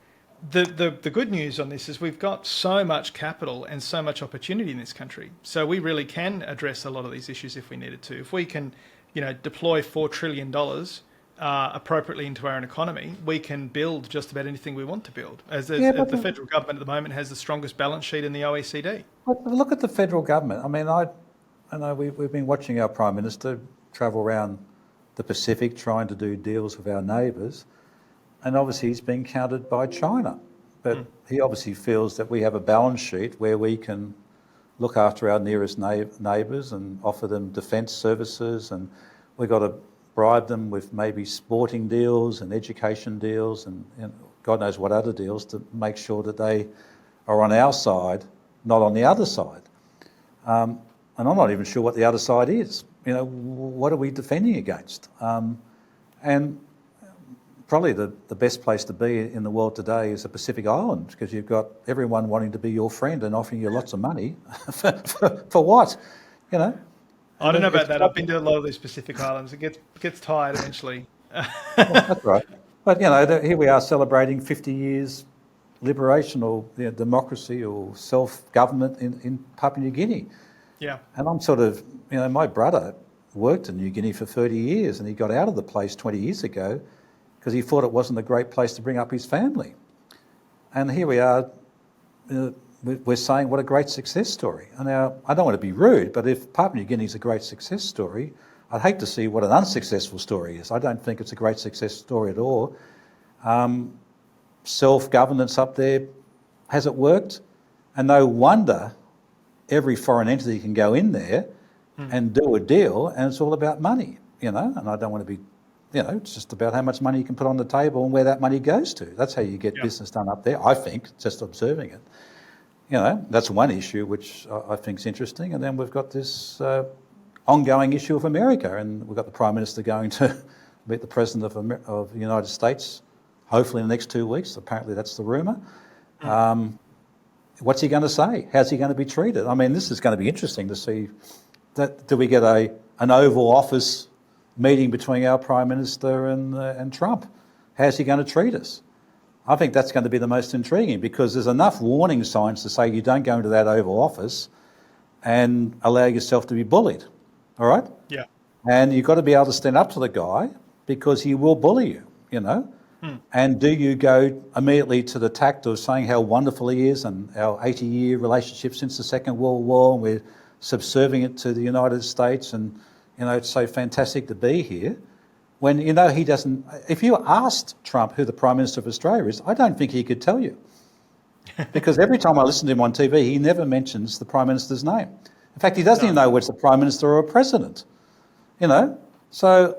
the good news on this is we've got so much capital and so much opportunity in this country. So we really can address a lot of these issues if we needed to. If we can, deploy $4 trillion appropriately into our own economy, we can build just about anything we want to build. The federal government at the moment has the strongest balance sheet in the OECD. But look at the federal government. I mean, I know we've been watching our Prime Minister travel around the Pacific trying to do deals with our neighbours, and obviously he's been countered by China. But he obviously feels that we have a balance sheet where we can look after our nearest neighbours and offer them defence services, and we've got to bribe them with maybe sporting deals and education deals and God knows what other deals to make sure that they are on our side, not on the other side. And I'm not even sure what the other side is. What are we defending against? And probably the best place to be in the world today is the Pacific Islands, because you've got everyone wanting to be your friend and offering you lots of money for what? I don't know about that. I've been to a lot of these Pacific Islands. It gets tired eventually. That's right. But here we are celebrating 50 years liberation or democracy or self-government in Papua New Guinea. Yeah. And I'm sort of, my brother worked in New Guinea for 30 years and he got out of the place 20 years ago because he thought it wasn't a great place to bring up his family. And here we are, we're saying what a great success story. And now, I don't want to be rude, but if Papua New Guinea is a great success story, I'd hate to see what an unsuccessful story is. I don't think it's a great success story at all. Self-governance up there, has it worked? And no wonder every foreign entity can go in there and do a deal, and it's all about money, And I don't want to be it's just about how much money you can put on the table and where that money goes to. That's how you get business done up there, I think, just observing it. That's one issue which I think is interesting. And then we've got this ongoing issue of America, and we've got the Prime Minister going to meet the President of the United States, hopefully in the next 2 weeks. Apparently that's the rumour. What's he going to say? How's he going to be treated? I mean, this is going to be interesting to see. Do we get an Oval Office meeting between our Prime Minister and Trump? How's he going to treat us? I think that's going to be the most intriguing, because there's enough warning signs to say you don't go into that Oval Office and allow yourself to be bullied, all right? Yeah. And you've got to be able to stand up to the guy, because he will bully you. And do you go immediately to the tact of saying how wonderful he is and our 80-year relationship since the Second World War, and we're subserving it to the United States, and, it's so fantastic to be here, when, he doesn't... If you asked Trump who the Prime Minister of Australia is, I don't think he could tell you. Because every time I listen to him on TV, he never mentions the Prime Minister's name. In fact, he doesn't even know whether it's a Prime Minister or a President, So...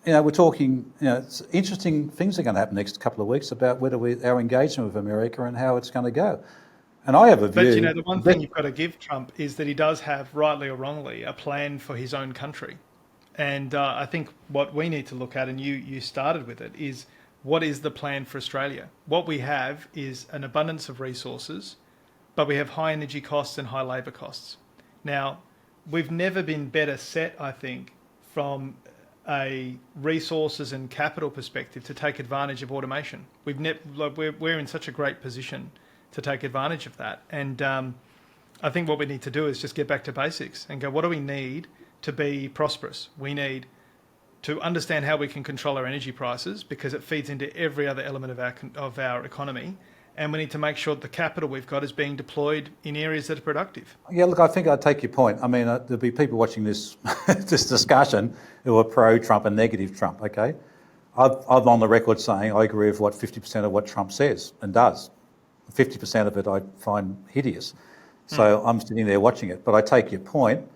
we're talking, it's interesting things are going to happen next couple of weeks about our engagement with America and how it's going to go. And I have a view... But, the one thing you've got to give Trump is that he does have, rightly or wrongly, a plan for his own country. And I think what we need to look at, and you started with it, is what is the plan for Australia? What we have is an abundance of resources, but we have high energy costs and high labour costs. Now, we've never been better set, I think, from a resources and capital perspective to take advantage of automation. We're in such a great position to take advantage of that. And I think what we need to do is just get back to basics and go, what do we need to be prosperous? We need to understand how we can control our energy prices, because it feeds into every other element of our economy. And we need to make sure that the capital we've got is being deployed in areas that are productive. Yeah, look, I think I take your point. I mean, there'll be people watching this this discussion who are pro-Trump and negative Trump, okay? I'm on the record saying I agree with 50% of what Trump says and does. 50% of it I find hideous. So I'm sitting there watching it. But I take your point.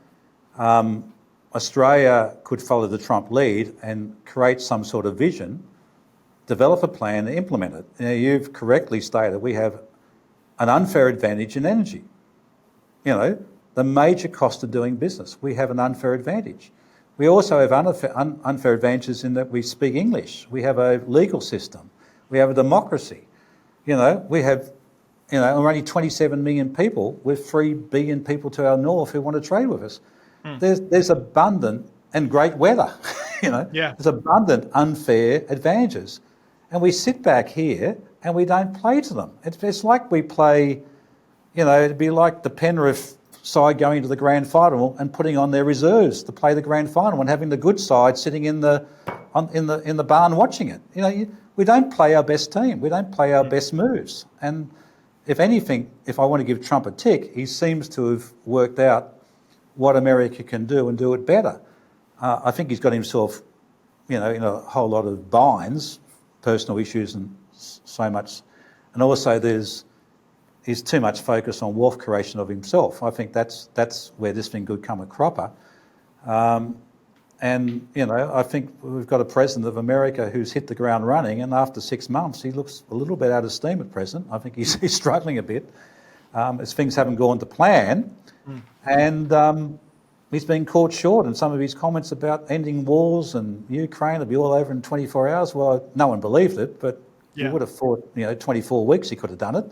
Australia could follow the Trump lead and create some sort of vision, develop a plan and implement it. Now, you've correctly stated we have an unfair advantage in energy. The major cost of doing business. We have an unfair advantage. We also have unfair advantages in that we speak English. We have a legal system. We have a democracy. We have, we're only 27 million people with 3 billion people to our north who want to trade with us. There's abundant and great weather. There's abundant unfair advantages. And we sit back here and we don't play to them. It's like we play, it'd be like the Penrith side going to the grand final and putting on their reserves to play the grand final and having the good side sitting in the barn watching it. We don't play our best team. We don't play our best moves. And if anything, if I want to give Trump a tick, he seems to have worked out what America can do and do it better. I think he's got himself, in a whole lot of binds, personal issues and so much. And also there's too much focus on wealth creation of himself. I think that's where this thing could come a cropper. And, I think we've got a president of America who's hit the ground running, and after 6 months, he looks a little bit out of steam at present. I think he's struggling a bit as things haven't gone to plan. And he's been caught short in some of his comments about ending wars and Ukraine will be all over in 24 hours. Well, no one believed it, but you would have thought, 24 weeks he could have done it.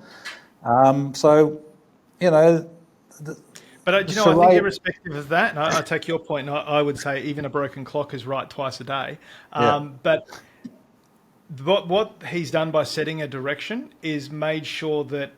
But I think irrespective of that, and I take your point, and I would say even a broken clock is right twice a day. But what he's done by setting a direction is made sure that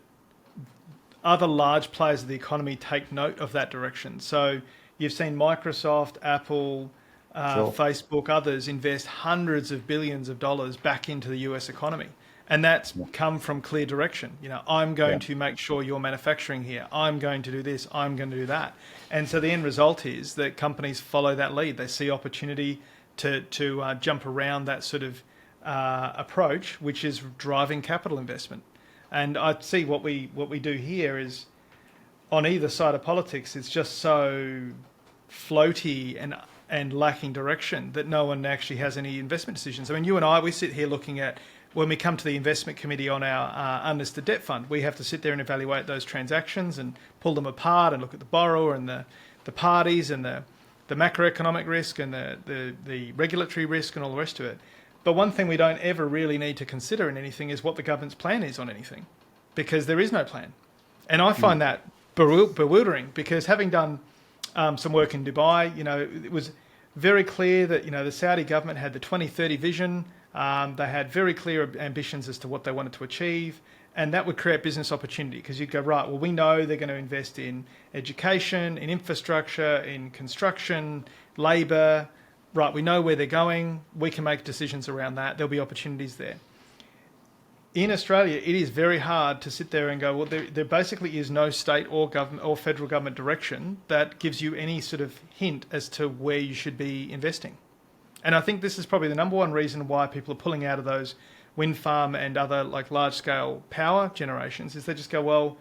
other large players of the economy take note of that direction. So you've seen Microsoft, Apple, Facebook, others invest hundreds of billions of dollars back into the US economy. And that's come from clear direction. I'm going to make sure you're manufacturing here. I'm going to do this. I'm going to do that. And so the end result is that companies follow that lead. They see opportunity to jump around that sort of approach, which is driving capital investment. And I see what we do here is on either side of politics, it's just so floaty and lacking direction that no one actually has any investment decisions. I mean, you and I, we sit here looking at, when we come to the investment committee on our unlisted debt fund, we have to sit there and evaluate those transactions and pull them apart and look at the borrower and the parties and the macroeconomic risk and the regulatory risk and all the rest of it. But one thing we don't ever really need to consider in anything is what the government's plan is on anything, because there is no plan. And I find that bewildering, because having done some work in Dubai, it was very clear that, the Saudi government had the 2030 vision. They had very clear ambitions as to what they wanted to achieve, and that would create business opportunity, because you'd go, right, well, we know they're going to invest in education, in infrastructure, in construction, labour. Right, we know where they're going. We can make decisions around that. There'll be opportunities there. In Australia, it is very hard to sit there and go, well, there basically is no state or government or federal government direction that gives you any sort of hint as to where you should be investing. And I think this is probably the number one reason why people are pulling out of those wind farm and other large-scale power generations, is they just go, well,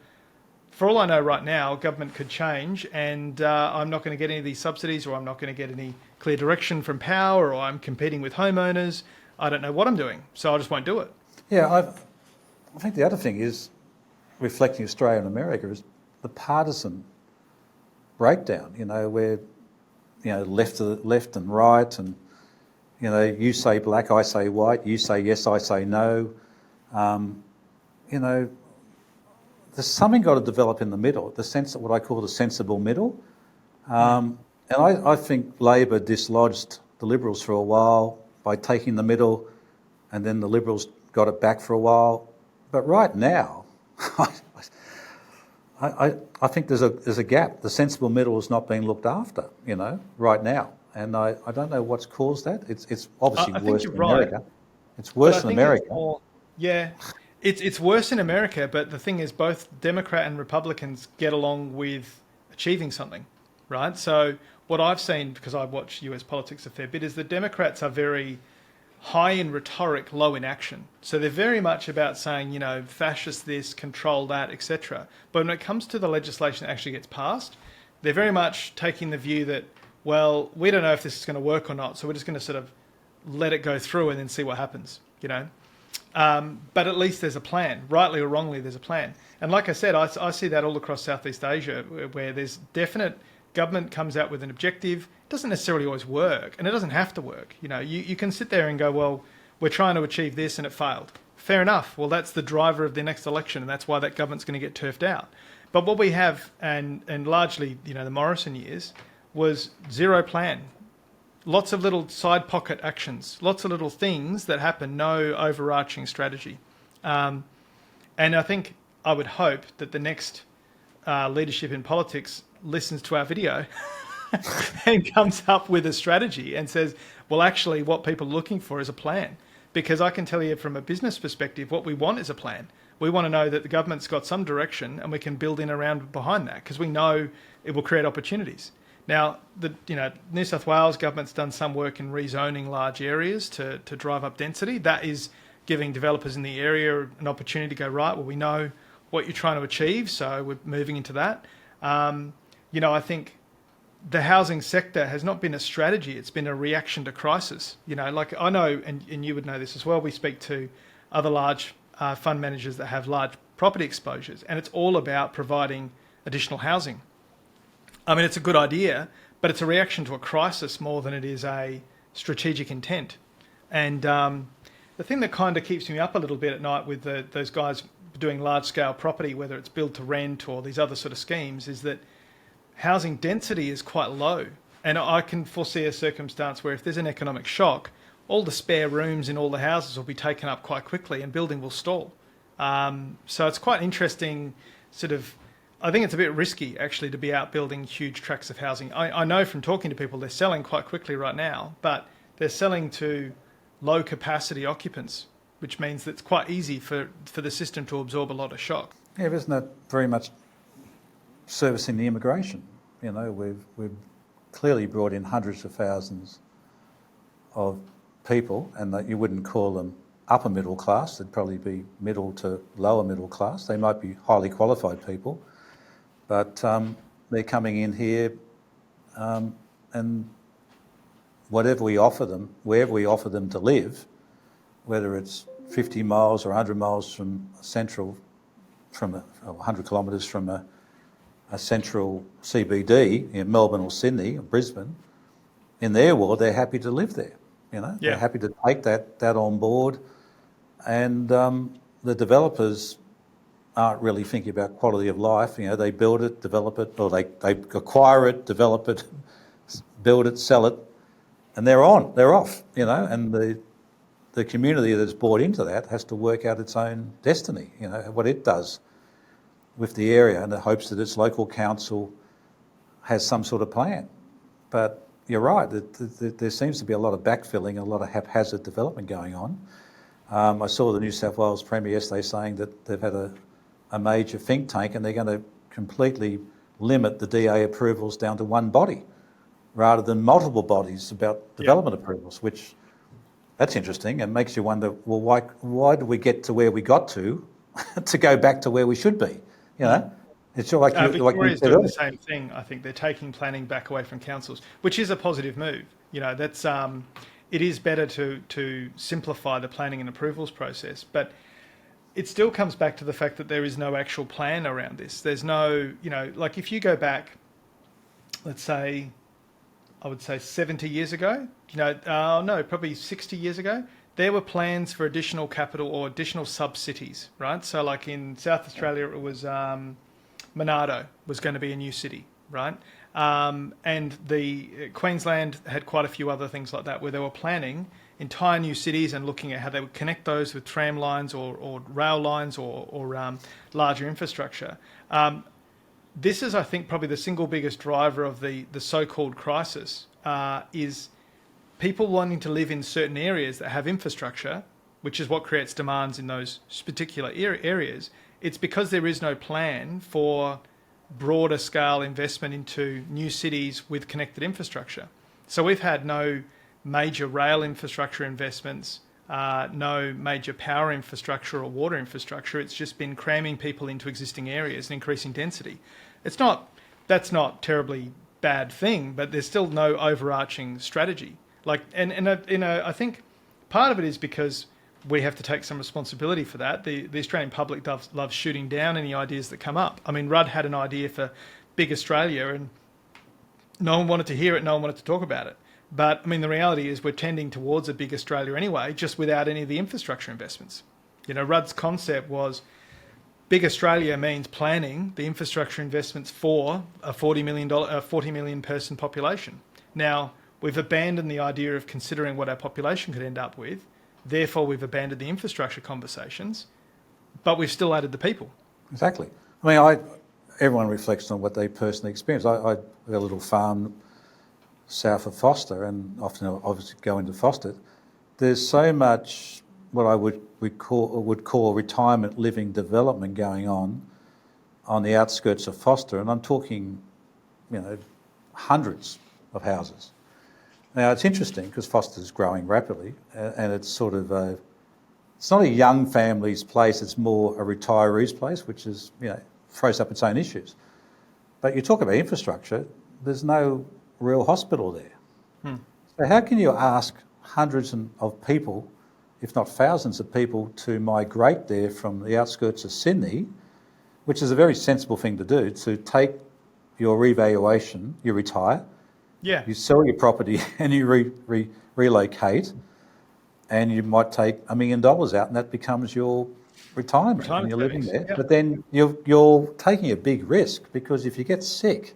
for all I know right now, government could change and I'm not going to get any of these subsidies, or I'm not going to get any clear direction from power, or I'm competing with homeowners. I don't know what I'm doing, so I just won't do it. Yeah, I think the other thing is, reflecting Australia and America, is the partisan breakdown, where, left and right, and, you say black, I say white, you say yes, I say no. There's something got to develop in the middle, the sense of what I call the sensible middle. And I think Labor dislodged the Liberals for a while by taking the middle, and then the Liberals got it back for a while. But right now, I think there's a gap. The sensible middle is not being looked after, right now. And I don't know what's caused that. It's obviously worse in America. Right. It's worse in America. It's worse in America, but the thing is, both Democrat and Republicans get along with achieving something, right? So what I've seen, because I watch US politics a fair bit, is the Democrats are very high in rhetoric, low in action. So they're very much about saying, fascist this, control that, etc. But when it comes to the legislation that actually gets passed, they're very much taking the view that, well, we don't know if this is going to work or not, so we're just going to sort of let it go through and then see what happens, But at least there's a plan. Rightly or wrongly, there's a plan. And like I said, I see that all across Southeast Asia, where there's definite government comes out with an objective. It doesn't necessarily always work, and it doesn't have to work. You can sit there and go, well, we're trying to achieve this and it failed. Fair enough. Well, that's the driver of the next election, and that's why that government's going to get turfed out. But what we have, and largely, the Morrison years, was zero plan. Lots of little side pocket actions, lots of little things that happen, no overarching strategy. And I think, I would hope that the next leadership in politics listens to our video and comes up with a strategy and says, well, actually what people are looking for is a plan. Because I can tell you from a business perspective, what we want is a plan. We want to know that the government's got some direction and we can build in around behind that, because we know it will create opportunities. Now, New South Wales government's done some work in rezoning large areas to drive up density. That is giving developers in the area an opportunity to go, right, well, we know what you're trying to achieve, so we're moving into that. I think the housing sector has not been a strategy, it's been a reaction to crisis. I know, and you would know this as well, we speak to other large fund managers that have large property exposures, and it's all about providing additional housing. I mean, it's a good idea, but it's a reaction to a crisis more than it is a strategic intent. And the thing that kind of keeps me up a little bit at night with those guys doing large-scale property, whether it's build to rent or these other sort of schemes, is that housing density is quite low. And I can foresee a circumstance where if there's an economic shock, all the spare rooms in all the houses will be taken up quite quickly and building will stall. So it's quite interesting I think it's a bit risky, actually, to be out building huge tracts of housing. I know from talking to people, they're selling quite quickly right now, but they're selling to low-capacity occupants, which means that it's quite easy for the system to absorb a lot of shock. Yeah, but isn't that very much servicing the immigration? We've clearly brought in hundreds of thousands of people, and that you wouldn't call them upper middle class. They'd probably be middle to lower middle class. They might be highly qualified people. But they're coming in here and whatever we offer them, wherever we offer them to live, whether it's 50 miles or 100 miles from central, or 100 kilometres from a central CBD in Melbourne or Sydney or Brisbane, in their world, they're happy to live there. They're happy to take that on board, and the developers aren't really thinking about quality of life. They build it, develop it, or they acquire it, develop it, build it, sell it, and they're off. And the community that's bought into that has to work out its own destiny. What it does with the area, and it hopes that its local council has some sort of plan. But you're right, there seems to be a lot of backfilling, a lot of haphazard development going on. I saw the New South Wales Premier yesterday saying that they've had a major think tank and they're going to completely limit the DA approvals down to one body rather than multiple bodies about development approvals, which that's interesting and makes you wonder, well, why did we get to where we got to go back to where we should be? It's sort of Victoria's doing the same thing. I think they're taking planning back away from councils, which is a positive move. That's it is better to simplify the planning and approvals process, but it still comes back to the fact that there is no actual plan around this. There's no, like if you go back, let's say, I would say 70 years ago, no, probably 60 years ago, there were plans for additional capital or additional sub-cities, right? So like in South Australia, it was Monardo was going to be a new city, right? And the Queensland had quite a few other things like that where they were planning entire new cities and looking at how they would connect those with tram lines or rail lines or larger infrastructure. This is, I think, probably the single biggest driver of the so-called crisis is people wanting to live in certain areas that have infrastructure, which is what creates demands in those particular areas. It's because there is no plan for broader scale investment into new cities with connected infrastructure. So we've had no major rail infrastructure investments, no major power infrastructure or water infrastructure. It's just been cramming people into existing areas and increasing density. That's not terribly bad thing, but there's still no overarching strategy. I think part of it is because we have to take some responsibility for that. The Australian public loves shooting down any ideas that come up. I mean, Rudd had an idea for Big Australia and no one wanted to hear it, no one wanted to talk about it. But I mean, the reality is we're tending towards a Big Australia anyway, just without any of the infrastructure investments. Rudd's concept was Big Australia means planning the infrastructure investments for a 40 million person population. Now, we've abandoned the idea of considering what our population could end up with. Therefore, we've abandoned the infrastructure conversations, but we've still added the people. Exactly. I mean, everyone reflects on what they personally experience. I got a little farm south of Foster, and often obviously go into Foster. There's so much what I would call retirement living development going on the outskirts of Foster, and I'm talking, hundreds of houses. Now, it's interesting because Foster's growing rapidly and it's sort of it's not a young family's place, it's more a retiree's place, which is, throws up its own issues. But you talk about infrastructure, there's no real hospital there. So how can you ask hundreds of people, if not thousands of people, to migrate there from the outskirts of Sydney, which is a very sensible thing to do, to take your revaluation, you retire, you sell your property and you relocate, and you might take $1 million out and that becomes your retirement and you're living there. But then you're taking a big risk because if you get sick,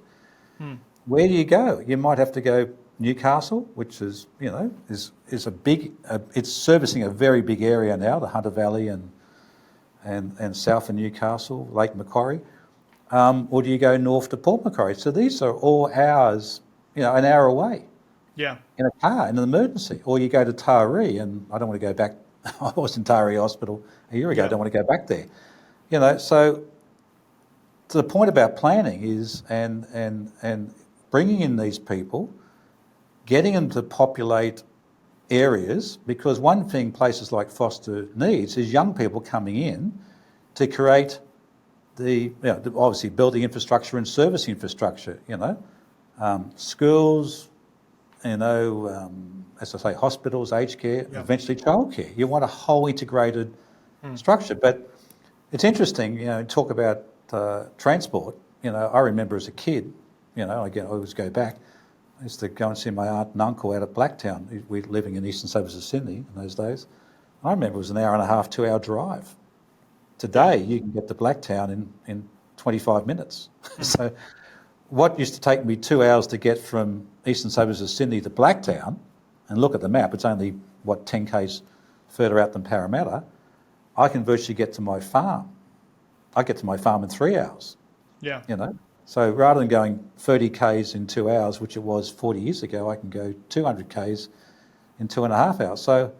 where do you go? You might have to go Newcastle, which is, is a big, it's servicing a very big area now, the Hunter Valley and south of Newcastle, Lake Macquarie. Or do you go north to Port Macquarie? So these are all hours, an hour away. Yeah. In a car, in an emergency. Or you go to Taree, and I don't want to go back. I was in Taree Hospital a year ago. I don't want to go back there. So to the point about planning is and bringing in these people, getting them to populate areas, because one thing places like Foster needs is young people coming in to create obviously building infrastructure and service infrastructure, schools, as I say, hospitals, aged care, eventually childcare. You want a whole integrated structure. But it's interesting, talk about transport. I remember as a kid, I always go back. I used to go and see my aunt and uncle out at Blacktown. We were living in the eastern suburbs of Sydney in those days. I remember it was an hour and a half, 2 hour drive. Today, you can get to Blacktown in 25 minutes. So what used to take me 2 hours to get from eastern suburbs of Sydney to Blacktown, and look at the map, it's only, 10 k's further out than Parramatta, I can virtually get to my farm. I get to my farm in 3 hours. Yeah. So rather than going 30 k's in 2 hours, which it was 40 years ago, I can go 200 k's in 2.5 hours. So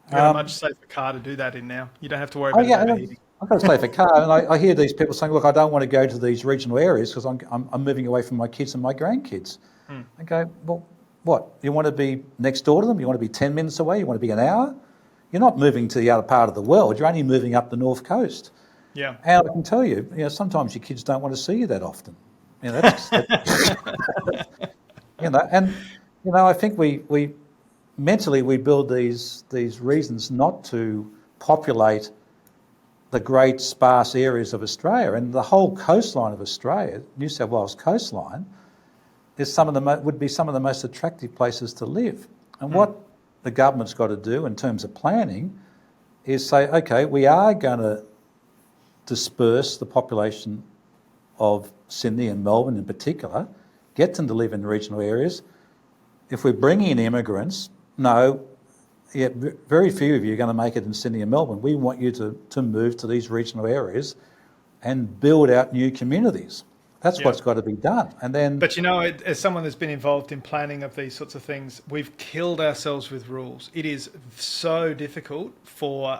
you've got a much safer car to do that in now. You don't have to worry about overheating. I've got a safer car, and I hear these people saying, look, I don't want to go to these regional areas because I'm moving away from my kids and my grandkids. I go, well, what? You want to be next door to them? You want to be 10 minutes away? You want to be an hour? You're not moving to the other part of the world. You're only moving up the north coast. Yeah. And I can tell you, sometimes your kids don't want to see you that often. I think we mentally we build these reasons not to populate the great sparse areas of Australia, and the whole coastline of Australia, New South Wales coastline, is would be some of the most attractive places to live. And what the government's got to do in terms of planning is say, okay, we are going to disperse the population of Sydney and Melbourne in particular, get them to live in regional areas. If we're bringing in immigrants, very few of you are going to make it in Sydney and Melbourne. We want you to move to these regional areas and build out new communities. That's what's got to be done. And then, but as someone that's been involved in planning of these sorts of things, we've killed ourselves with rules. It is so difficult for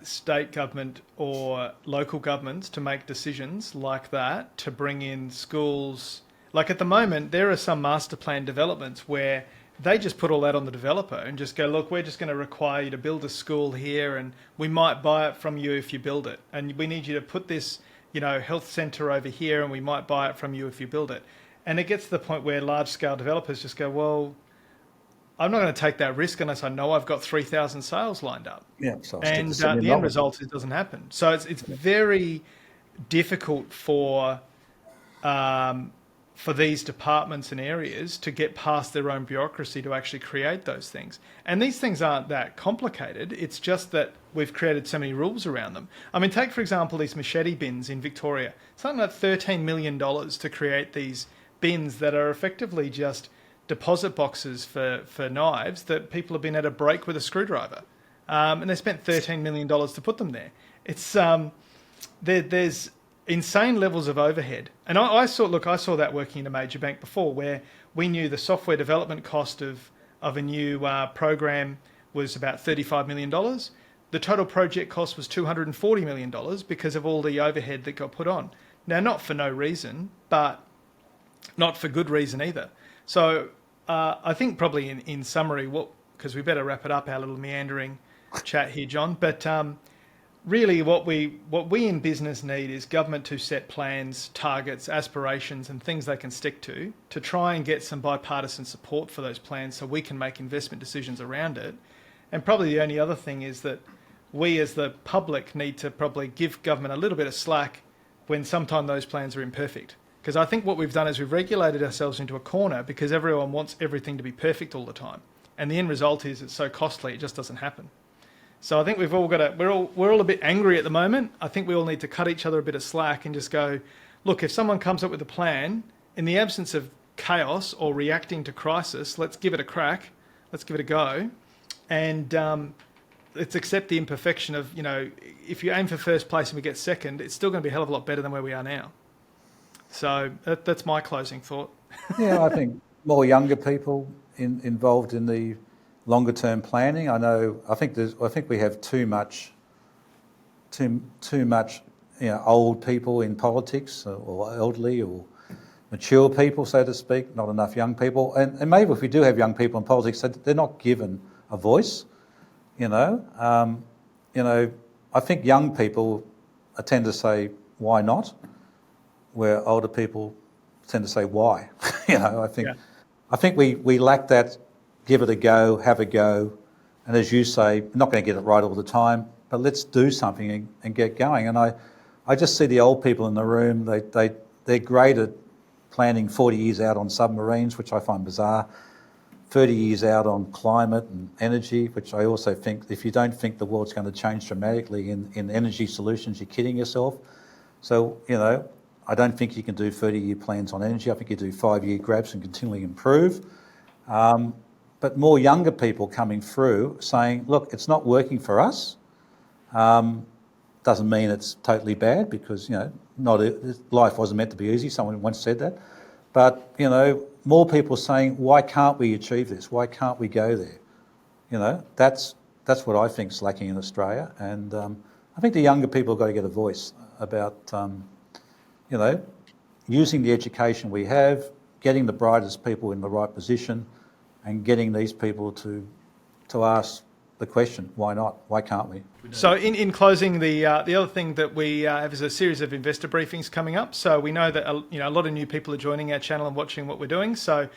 state government or local governments to make decisions like that, to bring in schools. Like at the moment, there are some master plan developments where they just put all that on the developer and just go, look, we're just going to require you to build a school here, and we might buy it from you if you build it. And we need you to put this health centre over here, and we might buy it from you if you build it. And it gets to the point where large-scale developers just go, well, I'm not going to take that risk unless I know I've got 3,000 sales lined up. Yeah, so the end result is it doesn't happen. So it's very difficult for these departments and areas to get past their own bureaucracy to actually create those things. And these things aren't that complicated. It's just that we've created so many rules around them. I mean, take, for example, these machete bins in Victoria. Something like $13 million to create these bins that are effectively just deposit boxes for knives that people have been able to break with a screwdriver. And they spent $13 million to put them there. It's there's insane levels of overhead. And I saw that working in a major bank before, where we knew the software development cost of a new program was about $35 million. The total project cost was $240 million because of all the overhead that got put on. Now, not for no reason, but not for good reason either. So I think probably in summary, because we better wrap it up, our little meandering chat here, John, but really what we in business need is government to set plans, targets, aspirations and things they can stick to try and get some bipartisan support for those plans so we can make investment decisions around it. And probably the only other thing is that we as the public need to probably give government a little bit of slack when sometimes those plans are imperfect. Because I think what we've done is we've regulated ourselves into a corner because everyone wants everything to be perfect all the time. And the end result is it's so costly, it just doesn't happen. So I think we've all got to, we're all a bit angry at the moment. I think we all need to cut each other a bit of slack and just go, look, if someone comes up with a plan, in the absence of chaos or reacting to crisis, let's give it a crack, let's give it a go. And let's accept the imperfection of, if you aim for first place and we get second, it's still going to be a hell of a lot better than where we are now. So that's my closing thought. Yeah, I think more younger people involved in the longer term planning. I think we have too much old people in politics, or elderly or mature people, so to speak, not enough young people. And maybe if we do have young people in politics, they're not given a voice. I think young people tend to say, why not? Where older people tend to say, why? I think we lack that give it a go, have a go, and as you say, we're not going to get it right all the time, but let's do something and get going. And I just see the old people in the room, they're great at planning 40 years out on submarines, which I find bizarre, 30 years out on climate and energy, which I also think, if you don't think the world's going to change dramatically in energy solutions, you're kidding yourself. So, you know, I don't think you can do 30-year plans on energy. I think you do 5-year grabs and continually improve. But more younger people coming through saying, look, it's not working for us. Doesn't mean it's totally bad, because, you know, life wasn't meant to be easy. Someone once said that. But, you know, more people saying, why can't we achieve this? Why can't we go there? You know, that's what I think is lacking in Australia. And I think the younger people have got to get a voice about, you know, using the education we have, getting the brightest people in the right position, and getting these people to ask the question, why not? Why can't we? So in closing, the other thing that we have is a series of investor briefings coming up. So we know that a lot of new people are joining our channel and watching what we're doing. So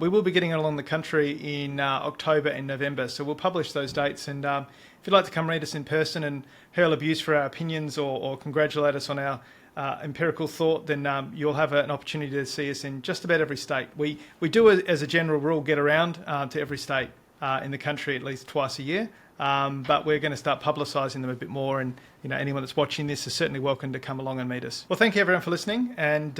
we will be getting along the country in October and November. So we'll publish those dates. And if you'd like to come read us in person and hurl abuse for our opinions or congratulate us on our empirical thought, then you'll have an opportunity to see us in just about every state. We do, as a general rule, get around to every state in the country at least twice a year. But we're going to start publicising them a bit more, and you know, anyone that's watching this is certainly welcome to come along and meet us. Well, thank you everyone for listening, and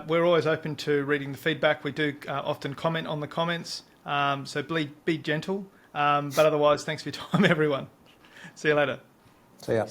we're always open to reading the feedback. We do often comment on the comments, so be gentle. But otherwise, thanks for your time, everyone. See you later. See ya.